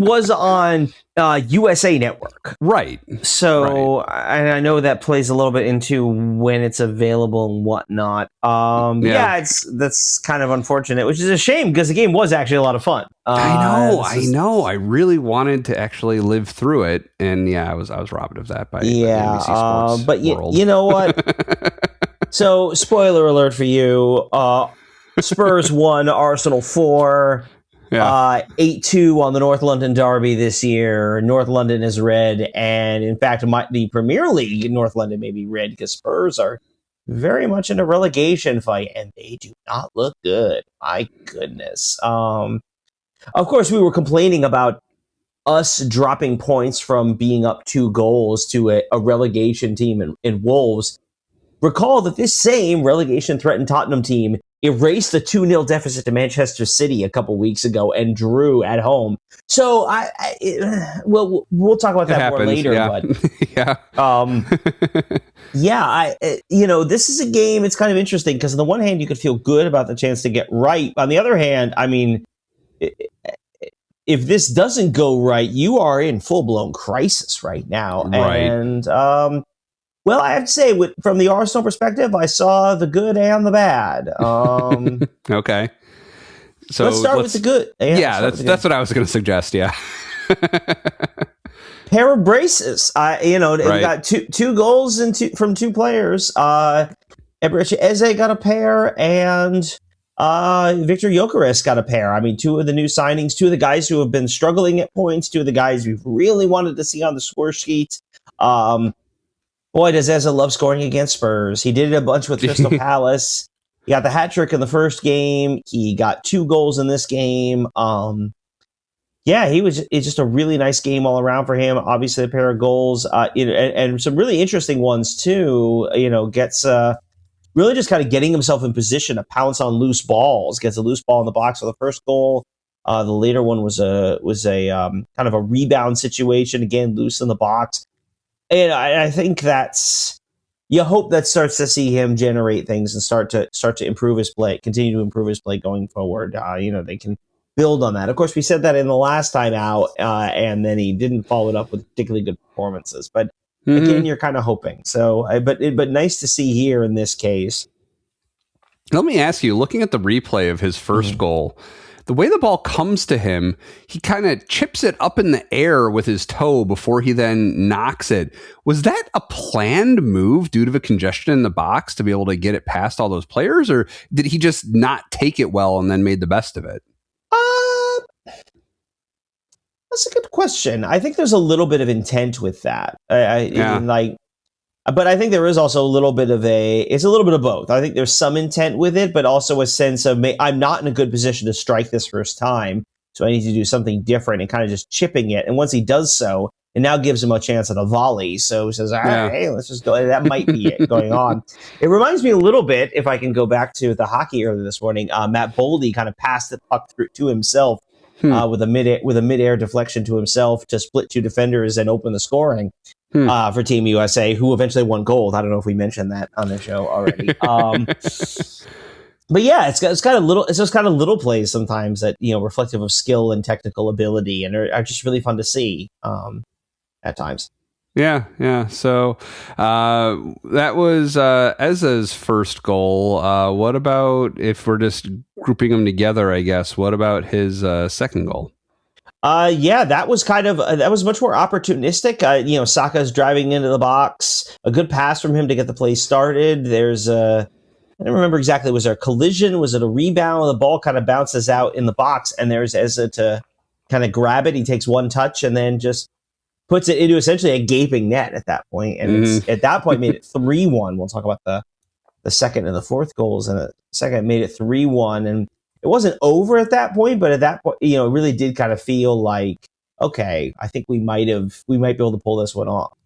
was on USA Network, right? So and I know that plays a little bit into when it's available and whatnot. That's kind of unfortunate, which is a shame because the game was actually a lot of fun. I know. I really wanted to actually live through it, and I was robbed of that by NBC Sports but world. You know what? So, spoiler alert for you: Spurs won, Arsenal 4. 8-2 on the North London Derby this year. North London is red, and in fact, the Premier League, North London may be red because Spurs are very much in a relegation fight, and they do not look good. My goodness. Of course, we were complaining about us dropping points from being up 2 goals to a relegation team in Wolves. Recall that this same relegation-threatened Tottenham team erased the 2-0 deficit to Manchester City a couple weeks ago and drew at home. So we'll talk about that more later. But this is a game. It's kind of interesting because on the one hand, you could feel good about the chance to get right. On the other hand, I mean, if this doesn't go right, you are in full-blown crisis right now. Right. And well, I have to say, from the Arsenal perspective, I saw the good and the bad. Okay. So let's start with the good. That's what I was going to suggest. Yeah. Pair of braces. We got two goals from 2 players. Eze got a pair, and Victor Gyökeres got a pair. I mean, 2 of the new signings, 2 of the guys who have been struggling at points, 2 of the guys we've really wanted to see on the score sheet. Boy, does Eze love scoring against Spurs. He did it a bunch with Crystal Palace. He got the hat trick in the first game. He got 2 goals in this game. It's just a really nice game all around for him. Obviously, a pair of goals, and some really interesting ones too. Gets really just kind of getting himself in position to pounce on loose balls. Gets a loose ball in the box for the first goal. The later one was a kind of a rebound situation, again, loose in the box. And I think you hope that starts to see him generate things and start to improve his play, continue to improve his play going forward. They can build on that. Of course, we said that in the last time out, and then he didn't follow it up with particularly good performances. But again, you're kind of hoping. So, but nice to see here in this case. Let me ask you, looking at the replay of his first goal, the way the ball comes to him, he kind of chips it up in the air with his toe before he then knocks it. Was that a planned move due to the congestion in the box to be able to get it past all those players? Or did he just not take it well and then made the best of it? That's a good question. I think there's a little bit of intent with that. But I think there is also a little bit of it's a little bit of both. I think there's some intent with it, but also a sense of, I'm not in a good position to strike this first time, so I need to do something different, and kind of just chipping it. And once he does so, it now gives him a chance at a volley. So he says, all right, hey, let's just go. That might be it going on. It reminds me a little bit, if I can go back to the hockey earlier this morning, Matt Boldy kind of passed the puck through to himself with a mid-air deflection to himself to split two defenders and open the scoring. For Team USA, who eventually won gold. I don't know if we mentioned that on the show already. But yeah, it's just kind of little plays sometimes that, reflective of skill and technical ability, and are just really fun to see at times. Yeah. So that was Eze's first goal. What about, if we're just grouping them together, I guess, what about his second goal? That was that was much more opportunistic. Saka's driving into the box, a good pass from him to get the play started. There's I don't remember exactly, was there a collision? Was it a rebound? The ball kind of bounces out in the box, and there's Eze to kind of grab it. He takes one touch and then just puts it into essentially a gaping net at that point. And it's at that point made it 3-1. We'll talk about the second and the fourth goals in a second. Made it 3-1, and it wasn't over at that point, but at that point, it really did kind of feel like, okay, I think we might be able to pull this one off.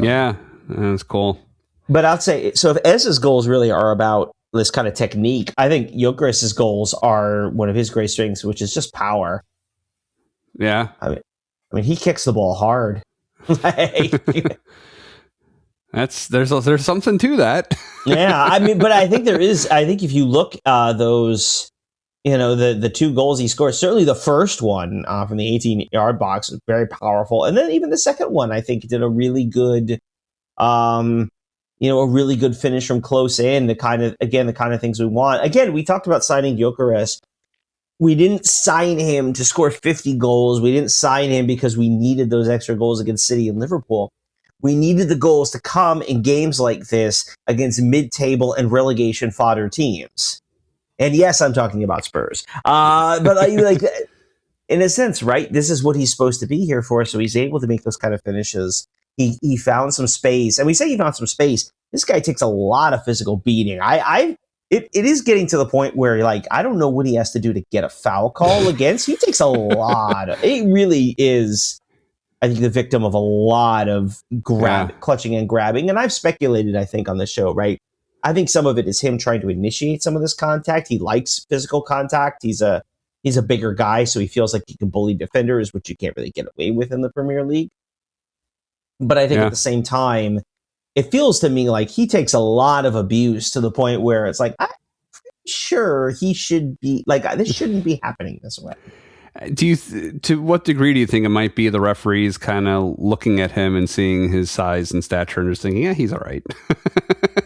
Yeah, that's cool. But I'd say, so if Eze's goals really are about this kind of technique, I think Gyökeres' goals are one of his great strengths, which is just power. Yeah. I mean, he kicks the ball hard. There's something to that. Yeah, but I think there is. I think if you look those, the two goals he scored, certainly the first one from the 18-yard box was very powerful, and then even the second one, I think, did a really good, a really good finish from close in. The kind of things we want. Again, we talked about signing Gyökeres. We didn't sign him to score 50 goals. We didn't sign him because we needed those extra goals against City and Liverpool. We needed the goals to come in games like this against mid-table and relegation fodder teams. And yes, I'm talking about Spurs. But in a sense, right? This is what he's supposed to be here for. So he's able to make those kind of finishes. He found some space, and we say he found some space. This guy takes a lot of physical beating. It is getting to the point where, I don't know what he has to do to get a foul call against. He takes a lot. It really is, I think, the victim of a lot of clutching and grabbing. And I've speculated, I think, on the show, right? I think some of it is him trying to initiate some of this contact. He likes physical contact. He's a bigger guy, so he feels like he can bully defenders, which you can't really get away with in the Premier League. But I think at the same time, it feels to me like he takes a lot of abuse to the point where it's like, I'm sure he should be, this shouldn't be happening this way. To what degree do you think it might be the referees kind of looking at him and seeing his size and stature and just thinking, yeah, he's all right?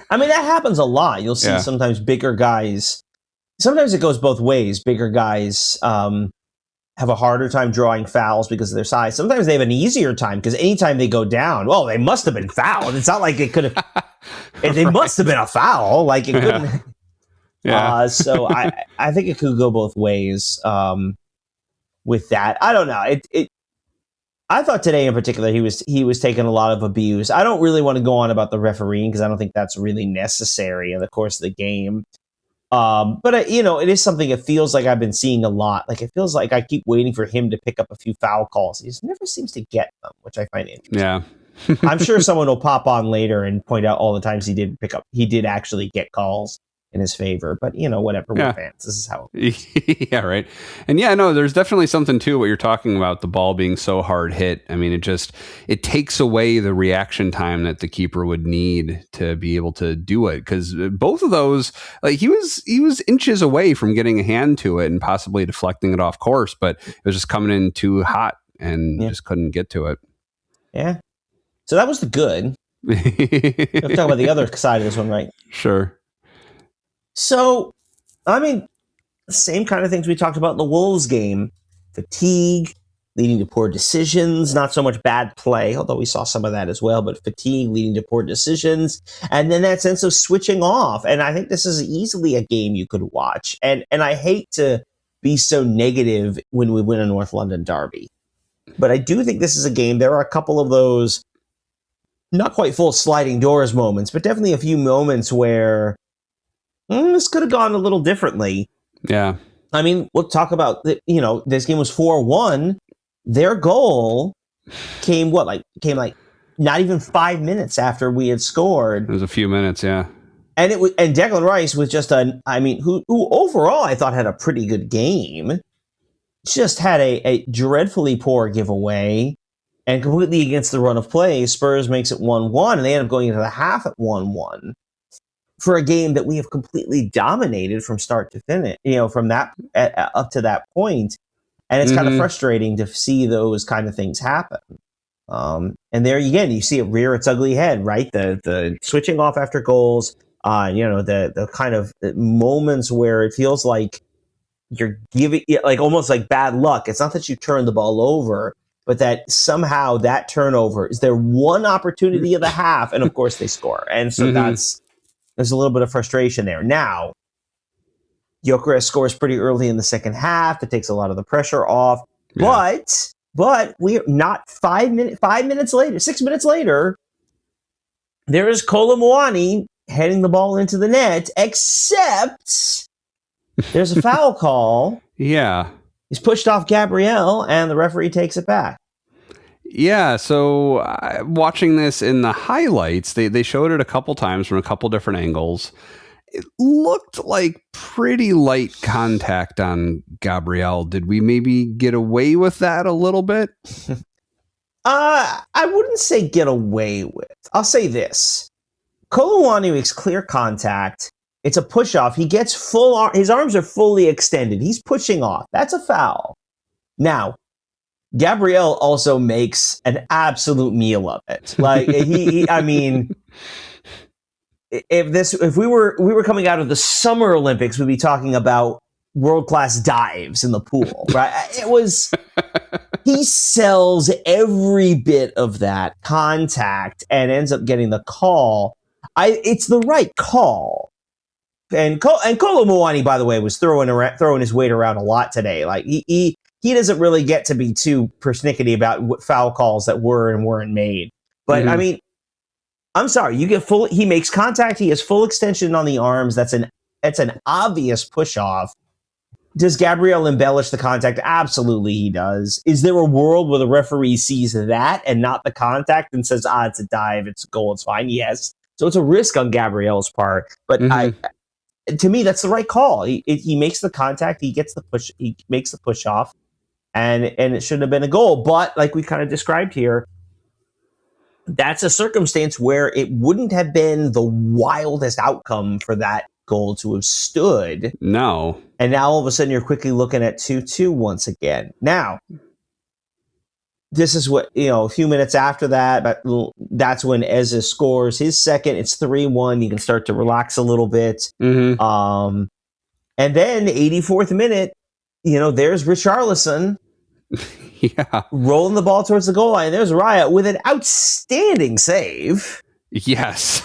I mean, that happens a lot. You'll see sometimes bigger guys. Sometimes it goes both ways. Bigger guys have a harder time drawing fouls because of their size. Sometimes they have an easier time because anytime they go down, well, they must have been fouled. It's not like it could have. They must have been a foul. It couldn't. Yeah. So I think it could go both ways. With that, I don't know. I thought today in particular he was taking a lot of abuse. I don't really want to go on about the refereeing because I don't think that's really necessary in the course of the game. But it is something it feels like I've been seeing a lot. It feels like I keep waiting for him to pick up a few foul calls. He just never seems to get them, which I find interesting. Yeah. I'm sure someone will pop on later and point out all the times he did actually get calls in his favor. But, whatever, we're fans. This is how it Yeah, right. And no, there's definitely something to what you're talking about, the ball being so hard hit. I mean, it takes away the reaction time that the keeper would need to be able to do it. Because both of those, like he was inches away from getting a hand to it and possibly deflecting it off course, but it was just coming in too hot and just couldn't get to it. Yeah. So that was the good. Let's talk about the other side of this one, right? Sure. So, I mean, the same kind of things we talked about in the Wolves game. Fatigue, leading to poor decisions, not so much bad play, although we saw some of that as well, but fatigue leading to poor decisions, and then that sense of switching off. And I think this is easily a game you could watch. And I hate to be so negative when we win a North London derby, but I do think this is a game. There are a couple of those not quite full sliding doors moments, but definitely a few moments where this could have gone a little differently. Yeah. I mean, we'll talk about, this game was 4-1. Their goal came not even 5 minutes after we had scored. It was a few minutes, yeah. And Declan Rice was just who overall I thought had a pretty good game, just had a dreadfully poor giveaway and completely against the run of play. Spurs makes it 1-1, and they end up going into the half at 1-1. For a game that we have completely dominated from start to finish, from that up to that point. And it's kind of frustrating to see those kind of things happen. And there again, you see it rear its ugly head, right? The switching off after goals, the kind of moments where it feels like you're giving, like almost like bad luck. It's not that you turn the ball over, but that somehow that turnover is their one opportunity of the half. And of course they score. And so there's a little bit of frustration there. Now, Gyökeres scores pretty early in the second half. It takes a lot of the pressure off. Yeah. But we're not 6 minutes later, there is Kolo Muani heading the ball into the net, except there's a foul call. Yeah. He's pushed off Gabriel, and the referee takes it back. Yeah, so watching this in the highlights, they showed it a couple times from a couple different angles. It looked like pretty light contact on Gabriel. Did we maybe get away with that a little bit? I wouldn't say get away with. I'll say this. Kolo Muani makes clear contact. It's a push-off. He gets his arms are fully extended. He's pushing off. That's a foul. Now, Gabriel also makes an absolute meal of it. Like if we were coming out of the Summer Olympics, we'd be talking about world-class dives in the pool, right? He sells every bit of that contact and ends up getting the call. It's the right call. And Kolo Muani, by the way, was throwing his weight around a lot today. Like he doesn't really get to be too persnickety about what foul calls that were and weren't made. But I mean, I'm sorry, he makes contact. He has full extension on the arms. That's an obvious push off. Does Gabriel embellish the contact? Absolutely, he does. Is there a world where the referee sees that and not the contact and says, it's a dive, it's a goal, it's fine? Yes. So it's a risk on Gabriel's part. But to me, that's the right call. He makes the contact. He gets the push. He makes the push off. And it shouldn't have been a goal. But like we kind of described here, that's a circumstance where it wouldn't have been the wildest outcome for that goal to have stood. No. And now all of a sudden you're quickly looking at 2-2 once again. Now, this is what, a few minutes after that, that's when Eze scores his second. It's 3-1. You can start to relax a little bit. And then 84th minute, there's Richarlison. Yeah. Rolling the ball towards the goal line. There's Raya with an outstanding save. Yes.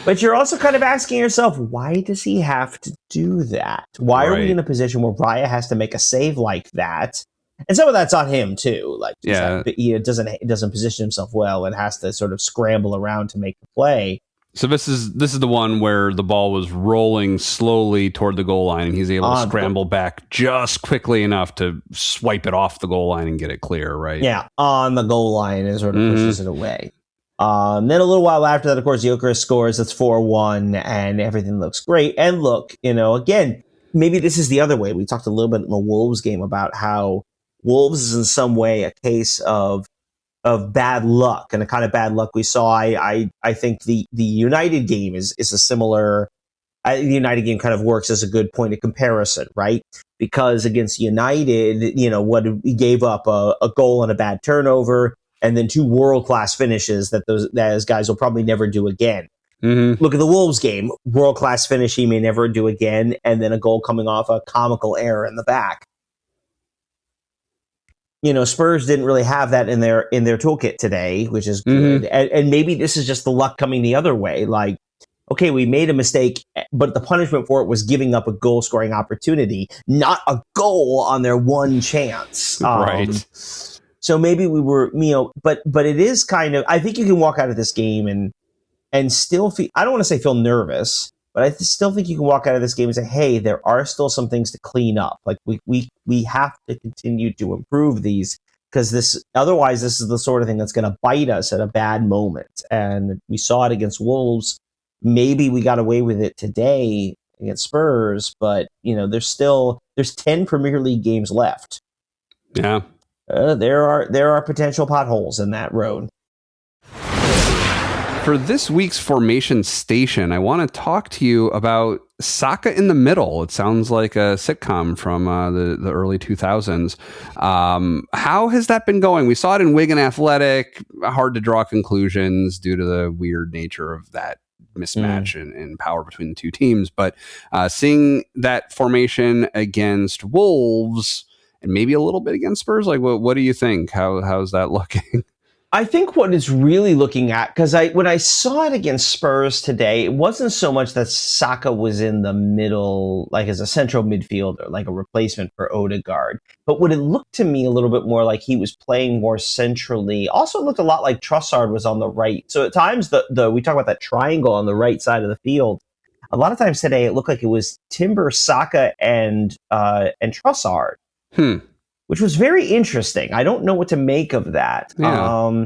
But you're also kind of asking yourself, why does he have to do that? Why are we in a position where Raya has to make a save like that? And some of that's on him too. Like, he doesn't position himself well and has to sort of scramble around to make the play. So this is the one where the ball was rolling slowly toward the goal line, and he's able to scramble back just quickly enough to swipe it off the goal line and get it clear, right? Yeah, on the goal line and sort of pushes it away. Then a little while after that, of course, Gyökeres scores. It's 4-1, and everything looks great. And look, again, maybe this is the other way. We talked a little bit in the Wolves game about how Wolves is in some way a case of bad luck, and the kind of bad luck we saw. I think the United game is a similar. The United game kind of works as a good point of comparison, right? Because against United, what we gave up a goal and a bad turnover, and then 2 world-class finishes that those guys will probably never do again. Mm-hmm. Look at the Wolves game, world-class finish he may never do again, and then a goal coming off a comical error in the back. Spurs didn't really have that in their toolkit today, which is good. Mm-hmm. And maybe this is just the luck coming the other way. Like, okay, we made a mistake, but the punishment for it was giving up a goal-scoring opportunity, not a goal on their one chance. Right. So maybe we were, but it is kind of, I think you can walk out of this game and still feel, I don't want to say feel nervous, but I still think you can walk out of this game and say, hey, there are still some things to clean up. Like we have to continue to improve these, because otherwise this is the sort of thing that's going to bite us at a bad moment. And we saw it against Wolves. Maybe we got away with it today against Spurs, but there's 10 Premier League games left. Yeah. There are potential potholes in that road. For this week's formation station, I want to talk to you about Saka in the middle. It sounds like a sitcom from the early 2000s. How has that been going? We saw it in Wigan Athletic. Hard to draw conclusions due to the weird nature of that mismatch in power between the two teams. But seeing that formation against Wolves and maybe a little bit against Spurs, like what do you think? How's that looking? I think what it's really looking at, because when I saw it against Spurs today, it wasn't so much that Saka was in the middle, like as a central midfielder, like a replacement for Odegaard. But what it looked to me a little bit more like he was playing more centrally. Also looked a lot like Trossard was on the right. So at times, we talk about that triangle on the right side of the field. A lot of times today, it looked like it was Timber, Saka, and Trossard. Which was very interesting. I don't know what to make of that. Yeah.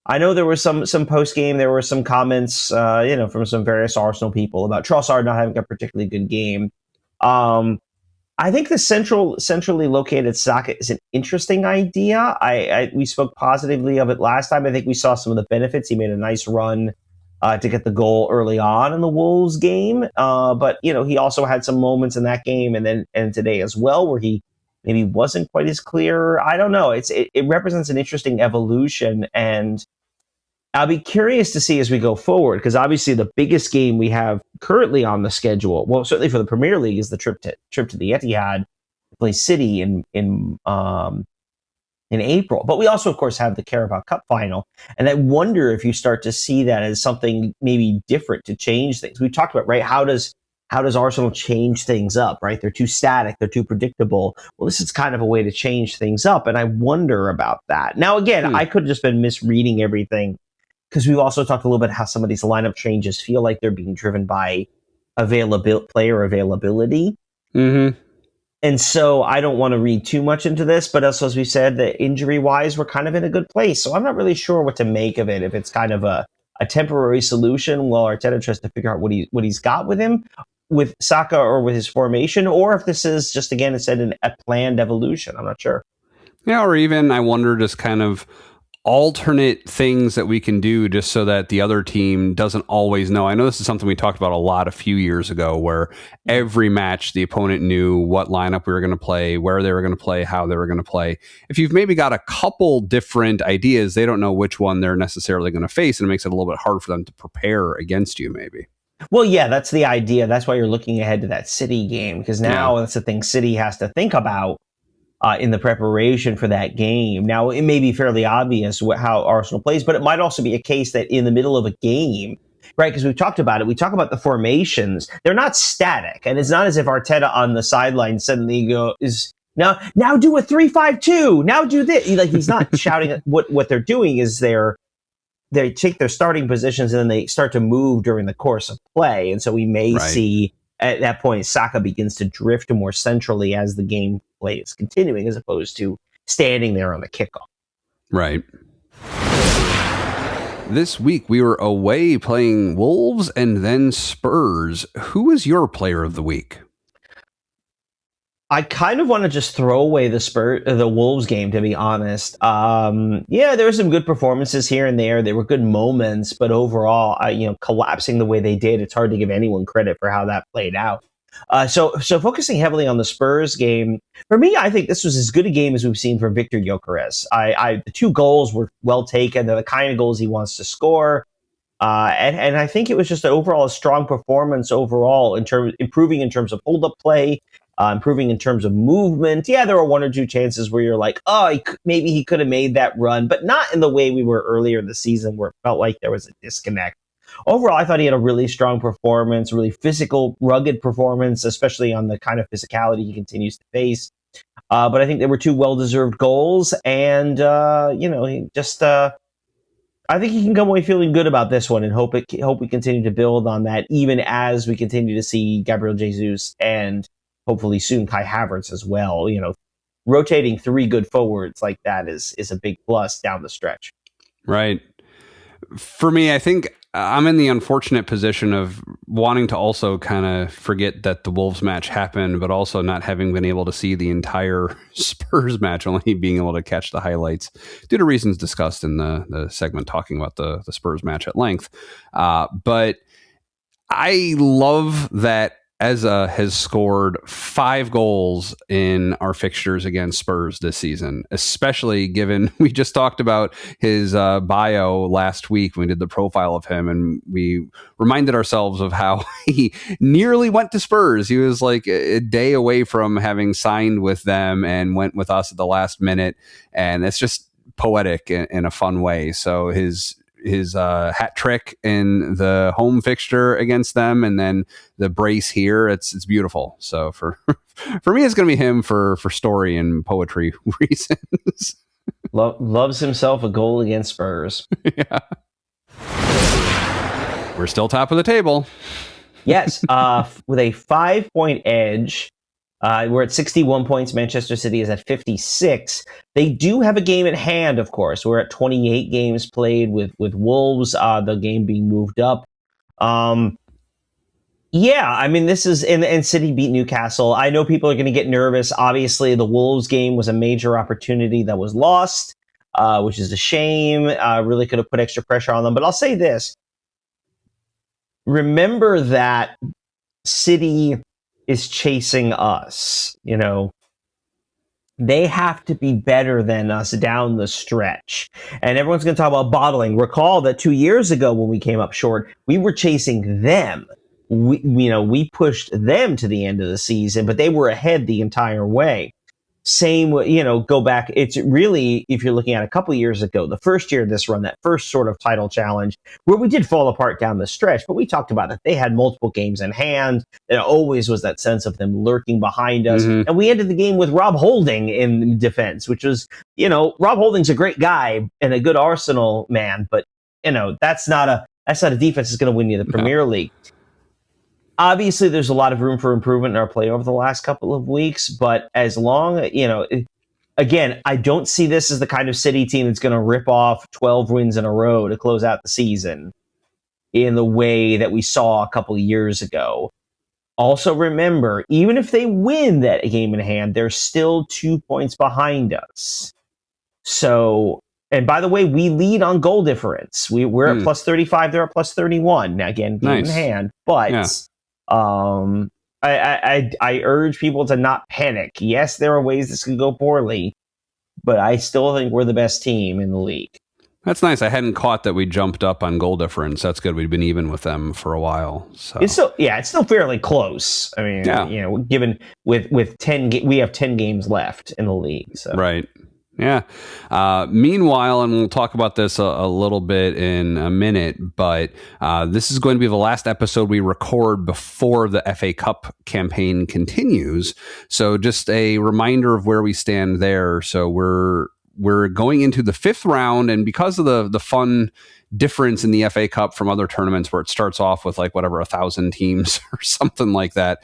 I know there was some post game. There were some comments, from some various Arsenal people about Trossard not having a particularly good game. I think the centrally located Saka is an interesting idea. We spoke positively of it last time. I think we saw some of the benefits. He made a nice run to get the goal early on in the Wolves game, but he also had some moments in that game and today as well where he maybe wasn't quite as clear. I don't know. It represents an interesting evolution, and I'll be curious to see as we go forward, because obviously the biggest game we have currently on the schedule, well, certainly for the Premier League, is the trip to the Etihad to play City in April. But we also, of course, have the Carabao Cup final, and I wonder if you start to see that as something maybe different to change things. We talked about, right? How does Arsenal change things up, right? They're too static. They're too predictable. Well, this is kind of a way to change things up, and I wonder about that. Now, again, I could have just been misreading everything, because we've also talked a little bit how some of these lineup changes feel like they're being driven by player availability. Mm-hmm. And so I don't want to read too much into this, but also, as we said, that injury-wise, we're kind of in a good place. So I'm not really sure what to make of it, if it's kind of a temporary solution while Arteta tries to figure out what he's got with him, with Saka or with his formation, or if this is just, again, it's a planned evolution. I'm not sure. Yeah, or even I wonder just kind of alternate things that we can do just so that the other team doesn't always know. I know this is something we talked about a lot a few years ago, where every match the opponent knew what lineup we were going to play, where they were going to play, how they were going to play. If you've maybe got a couple different ideas, they don't know which one they're necessarily going to face, and it makes it a little bit hard for them to prepare against you, maybe. Well, yeah, that's the idea. That's why you're looking ahead to that City game, because now that's the thing City has to think about in the preparation for that game. Now, it may be fairly obvious how Arsenal plays, but it might also be a case that in the middle of a game, right, because we've talked about it, we talk about the formations, they're not static, and it's not as if Arteta on the sideline suddenly is now do a 3-5-2, now do this. Like, he's not shouting. What they're doing is they take their starting positions and then they start to move during the course of play. And so we may see at that point Saka begins to drift more centrally as the game play is continuing, as opposed to standing there on the kickoff. Right. This week we were away playing Wolves and then Spurs. Who is your player of the week? I kind of want to just throw away the Wolves game, to be honest. Yeah, there were some good performances here and there. There were good moments, but overall, collapsing the way they did, it's hard to give anyone credit for how that played out. So focusing heavily on the Spurs game, for me, I think this was as good a game as we've seen from Eze Gyökeres. The 2 goals were well taken. They're the kind of goals he wants to score. And I think it was just a strong performance overall improving in terms of hold-up play, improving in terms of movement. Yeah, there were 1 or 2 chances where you're like, maybe he could have made that run, but not in the way we were earlier in the season where it felt like there was a disconnect. Overall, I thought he had a really strong performance, really physical, rugged performance, especially on the kind of physicality he continues to face. But I think there were 2 well-deserved goals, and I think he can come away feeling good about this one, and hope we continue to build on that, even as we continue to see Gabriel Jesus and hopefully soon Kai Havertz as well. Rotating 3 good forwards like that is a big plus down the stretch. Right. For me, I think I'm in the unfortunate position of wanting to also kind of forget that the Wolves match happened, but also not having been able to see the entire Spurs match, only being able to catch the highlights due to reasons discussed in the segment talking about the Spurs match at length. But I love that Eze has scored 5 goals in our fixtures against Spurs this season, especially given we just talked about his bio last week when we did the profile of him, and we reminded ourselves of how he nearly went to Spurs. He was like a day away from having signed with them and went with us at the last minute, and it's just poetic in a fun way. So his hat trick in the home fixture against them, and then the brace here, it's beautiful. So for me, it's going to be him for story and poetry reasons. Loves himself a goal against Spurs. Yeah. We're still top of the table. Yes, with a 5-point edge. We're at 61 points. Manchester City is at 56. They do have a game at hand, of course. We're at 28 games played with Wolves, the game being moved up. This is, and City beat Newcastle. I know people are going to get nervous. Obviously, the Wolves game was a major opportunity that was lost, which is a shame. Really could have put extra pressure on them. But I'll say this. Remember that City is chasing us. They have to be better than us down the stretch. And everyone's going to talk about bottling. Recall that 2 years ago when we came up short, we were chasing them. We pushed them to the end of the season, but they were ahead the entire way. Same, go back. It's really, if you're looking at a couple years ago, the first year of this run, that first sort of title challenge, where we did fall apart down the stretch, but we talked about it. They had multiple games in hand. There always was that sense of them lurking behind us. Mm-hmm. And we ended the game with Rob Holding in defense, which was, Rob Holding's a great guy and a good Arsenal man, but, that's not a defense that's going to win you the Premier League. Obviously, there's a lot of room for improvement in our play over the last couple of weeks, but as long, again, I don't see this as the kind of City team that's going to rip off 12 wins in a row to close out the season in the way that we saw a couple of years ago. Also, remember, even if they win that game in hand, they're still 2 points behind us. So, and by the way, we lead on goal difference. We're at plus 35, they're at plus 31. Now, again, game in hand, but... Yeah. I urge people to not panic. Yes, there are ways this could go poorly, but I still think we're the best team in the league. That's nice. I hadn't caught that we jumped up on goal difference. That's good. We've been even with them for a while. So it's still fairly close. I mean, given with 10, we have 10 games left in the league. So. Right. Yeah. Meanwhile, and we'll talk about this a little bit in a minute, but this is going to be the last episode we record before the FA Cup campaign continues. So just a reminder of where we stand there. So we're going into the 5th round, and because of the fun difference in the FA Cup from other tournaments where it starts off with 1,000 teams or something like that.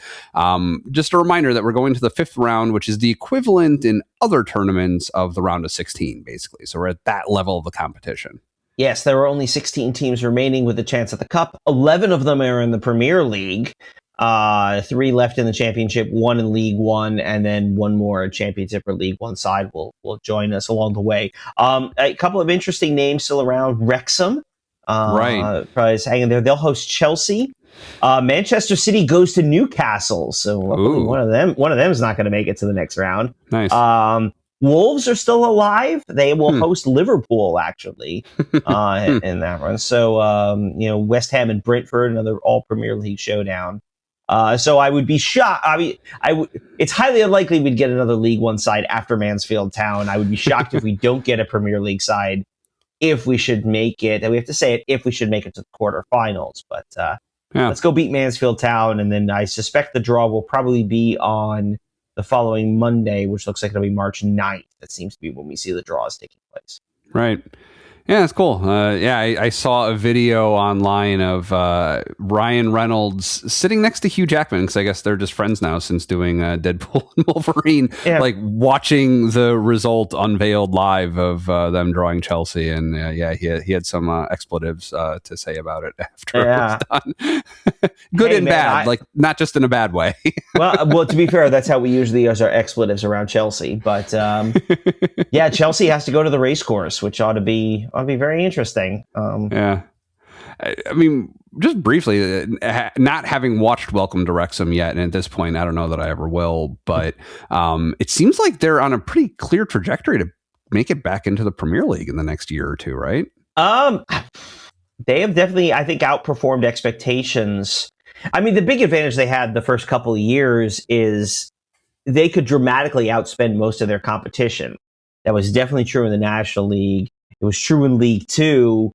Just a reminder that we're going to the 5th round, which is the equivalent in other tournaments of the round of 16, basically. So we're at that level of the competition. Yes, there are only 16 teams remaining with a chance at the Cup. 11 of them are in the Premier League. 3 left in the Championship, 1 in League One, and then 1 more Championship or League One side will join us along the way. A couple of interesting names still around. Wrexham, Right. probably hanging there. They'll host Chelsea. Manchester City goes to Newcastle, so luckily one of them is not going to make it to the next round. Nice. Wolves are still alive. They will host Liverpool actually in that one. So West Ham and Brentford, another all Premier League showdown. So I would be shocked. I mean, it's highly unlikely we'd get another League One side after Mansfield Town. I would be shocked if we don't get a Premier League side if we should make it. And we have to say it if we should make it to the quarterfinals. But let's go beat Mansfield Town, and then I suspect the draw will probably be on the following Monday, which looks like it'll be March 9th. That seems to be when we see the draws taking place. Right. Yeah, that's cool. I saw a video online of Ryan Reynolds sitting next to Hugh Jackman, because I guess they're just friends now since doing Deadpool and Wolverine, like watching the result unveiled live of them drawing Chelsea. And he had some expletives to say about it after it was done. Good and bad, like not just in a bad way. well, to be fair, that's how we usually use our expletives around Chelsea. But Chelsea has to go to the race course, which ought to be very interesting. I mean, just briefly, not having watched Welcome to Wrexham yet, and at this point, I don't know that I ever will, but it seems like they're on a pretty clear trajectory to make it back into the Premier League in the next year or two, right? They have definitely, I think, outperformed expectations. I mean, the big advantage they had the first couple of years is they could dramatically outspend most of their competition. That was definitely true in the National League. It was true in League Two.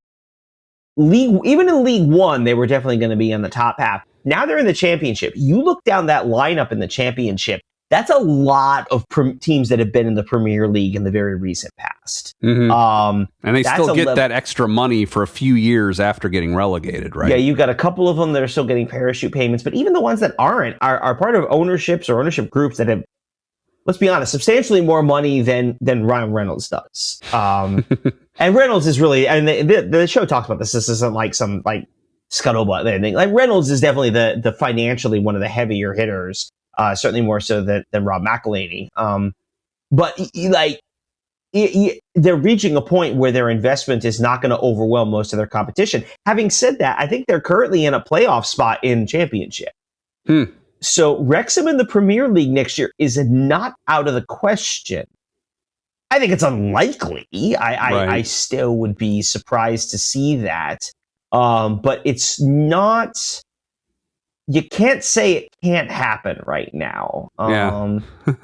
Even in League One, they were definitely going to be on the top half. Now they're in the Championship. You look down that lineup in the Championship, that's a lot of teams that have been in the Premier League in the very recent past. And they still get that extra money for a few years after getting relegated, right? Yeah, you've got a couple of them that are still getting parachute payments, but even the ones that aren't are part of ownerships or ownership groups that have, let's be honest, substantially more money than Ryan Reynolds does. And Reynolds is really, and the show talks about this. This isn't like some like scuttlebutt thing. Like Reynolds is definitely the financially one of the heavier hitters, certainly more so than Rob McElhenney. But they're reaching a point where their investment is not going to overwhelm most of their competition. Having said that, I think they're currently in a playoff spot in Championship. So Wrexham in the Premier League next year is not out of the question. I think it's unlikely. I still would be surprised to see that. But it's not, you can't say it can't happen right now.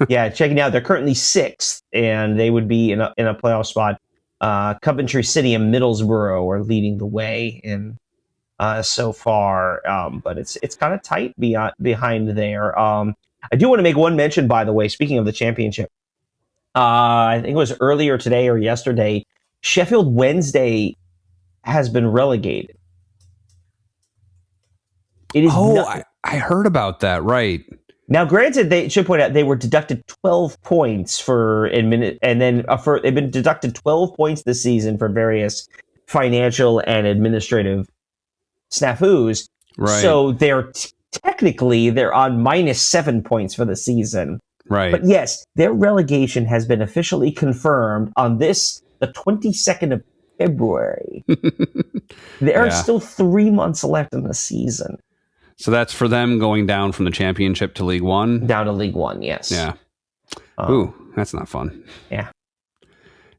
Checking out, they're currently 6th, and they would be in a playoff spot. Coventry City and Middlesbrough are leading the way in so far, but it's kind of tight behind there. I do want to make one mention, by the way, speaking of the Championship. I think it was earlier today or yesterday, Sheffield Wednesday has been relegated. It is. I heard about that. Right. Now, granted, they should point out they were deducted 12 points they've been deducted 12 points this season for various financial and administrative snafus. Right. So they're technically on -7 points for the season. Right. But yes, their relegation has been officially confirmed on the 22nd of February. There are still 3 months left in the season. So that's for them going down from the Championship to League One? Down to League One, yes. Yeah. Ooh, that's not fun. Yeah.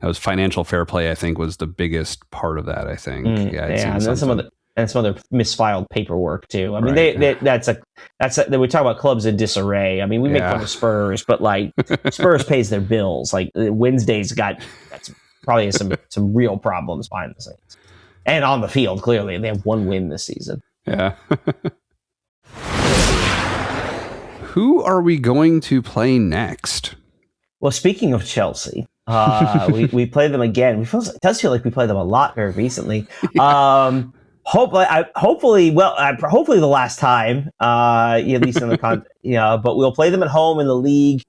That was financial fair play, I think, was the biggest part of that, I think. And then some other misfiled paperwork too. I mean, we talk about clubs in disarray. I mean, we make fun of Spurs, but like Spurs pays their bills. Like Wednesday's that's probably some real problems behind the scenes and on the field. Clearly, they have 1 win this season. Yeah. Who are we going to play next? Well, speaking of Chelsea, we play them again. It does feel like we played them a lot very recently. Hopefully the last time, at least in the but we'll play them at home in the league.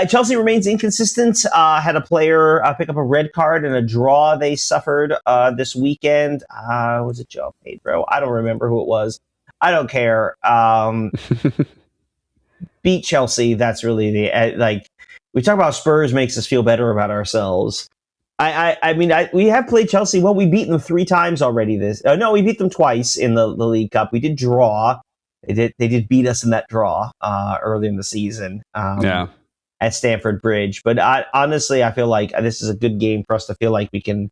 Chelsea remains inconsistent. Had a player pick up a red card in a draw they suffered this weekend. Was it Joe Pedro? I don't remember who it was. I don't care. Beat Chelsea. That's really the we talk about Spurs makes us feel better about ourselves. I mean, we have played Chelsea. Well, we beat them 3 times already. No, we beat them twice in the League Cup. We did draw. They did beat us in that draw early in the season. At Stamford Bridge. But honestly, I feel like this is a good game for us to feel like we can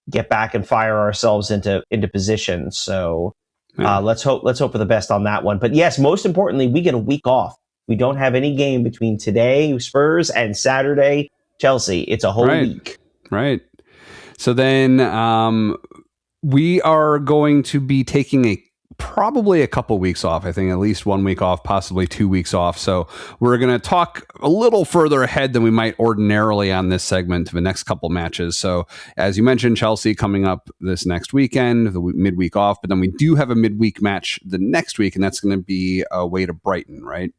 get back and fire ourselves into position. So let's hope for the best on that one. But yes, most importantly, we get a week off. We don't have any game between today, Spurs, and Saturday, Chelsea. It's a whole week. Right. So then we are going to be taking probably a couple weeks off. I think at least 1 week off, possibly 2 weeks off. So we're going to talk a little further ahead than we might ordinarily on this segment of the next couple matches. So as you mentioned, Chelsea coming up this next weekend, the midweek off, but then we do have a midweek match the next week, and that's going to be away to Brighton, right?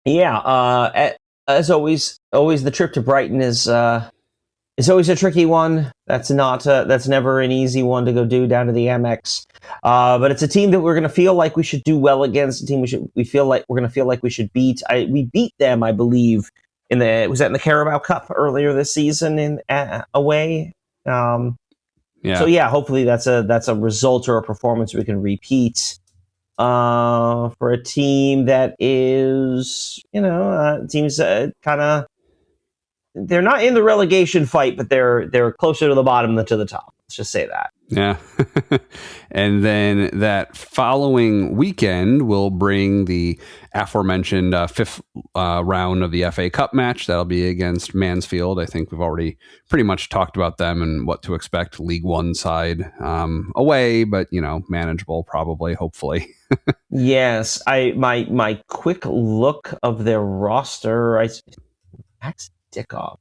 Yeah. As always, the trip to Brighton is always a tricky one. That's never an easy one to go do down to the Amex. But it's a team that we're going to feel like we should do well against. A team we feel like we're going to feel like we should beat. We beat them, I believe, was that in the Carabao Cup earlier this season away. So yeah, hopefully that's a result or a performance we can repeat. For a team that is, teams kind of. They're not in the relegation fight, but they're closer to the bottom than to the top. Let's just say that. Yeah. And then that following weekend will bring the aforementioned 5th round of the FA Cup match. That'll be against Mansfield. I think we've already pretty much talked about them and what to expect. League One side away, but manageable probably, hopefully. Yes. My quick look of their roster. Max Dickoff.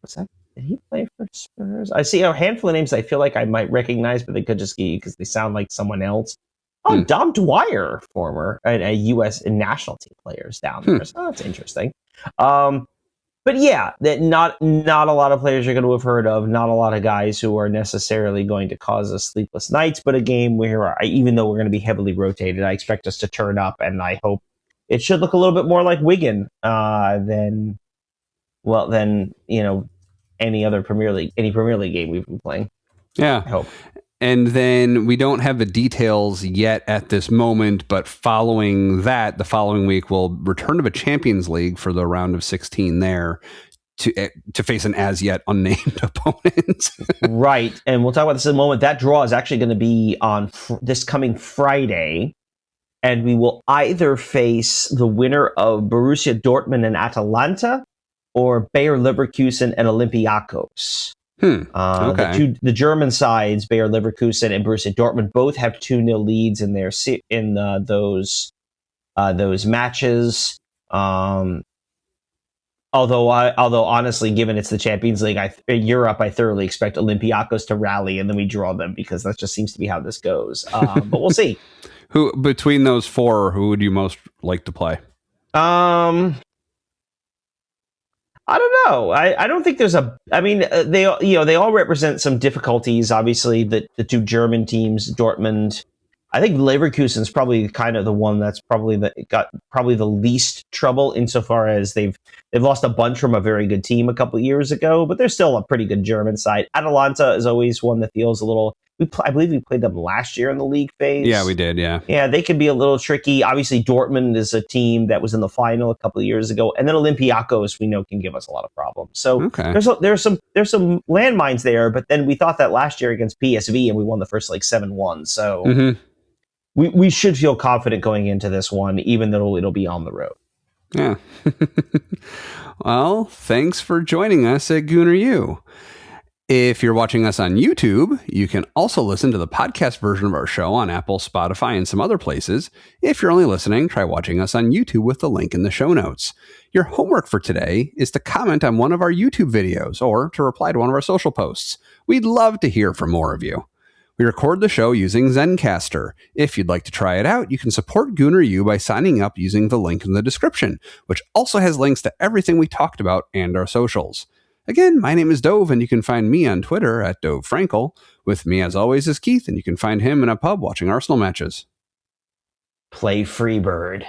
Did he play for Spurs? I see a handful of names I feel like I might recognize, but they could just be because they sound like someone else. Oh, Dom Dwyer, former a U.S. national team players down there. So that's interesting. But yeah, that not a lot of players you're going to have heard of. Not a lot of guys who are necessarily going to cause us sleepless nights. But a game where, even though we're going to be heavily rotated, I expect us to turn up, and I hope it should look a little bit more like Wigan than any other Premier League game we've been playing. Yeah. I hope. And then we don't have the details yet at this moment, but following that, the following week we'll return to the Champions League for the round of 16 there to face an as yet unnamed opponent. Right. And we'll talk about this in a moment. That draw is actually going to be on this coming Friday. And we will either face the winner of Borussia Dortmund and Atalanta, or Bayer Leverkusen and Olympiacos. Okay. The German sides, Bayer Leverkusen and Borussia Dortmund, both have 2-0 leads in those matches. Although honestly, given it's the Champions League, in Europe, I thoroughly expect Olympiacos to rally, and then we draw them because that just seems to be how this goes. But we'll see. Who between those four, who would you most like to play? I don't know. I don't think there's they all represent some difficulties. Obviously, the two German teams, Dortmund. I think Leverkusen's probably kind of the one that's probably the least trouble insofar as they've lost a bunch from a very good team a couple of years ago, but they're still a pretty good German side. Atalanta is always one that feels a little. I believe we played them last year in the league phase. Yeah, we did. Yeah. Yeah, they can be a little tricky. Obviously, Dortmund is a team that was in the final a couple of years ago, and then Olympiacos we know can give us a lot there's some landmines there. But then we thought that last year against PSV, and we won the first 7-1. So we should feel confident going into this one, even though it'll be on the road. Yeah. Well, thanks for joining us at Gooner U. If you're watching us on YouTube, you can also listen to the podcast version of our show on Apple, Spotify, and some other places. If you're only listening, try watching us on YouTube with the link in the show notes. Your homework for today is to comment on one of our YouTube videos or to reply to one of our social posts. We'd love to hear from more of you. We record the show using Zencaster. If you'd like to try it out, you can support Gooner U by signing up using the link in the description, which also has links to everything we talked about and our socials. Again, my name is Dove, and you can find me on Twitter at DoveFrankel. With me, as always, is Keith, and you can find him in a pub watching Arsenal matches. Play Freebird.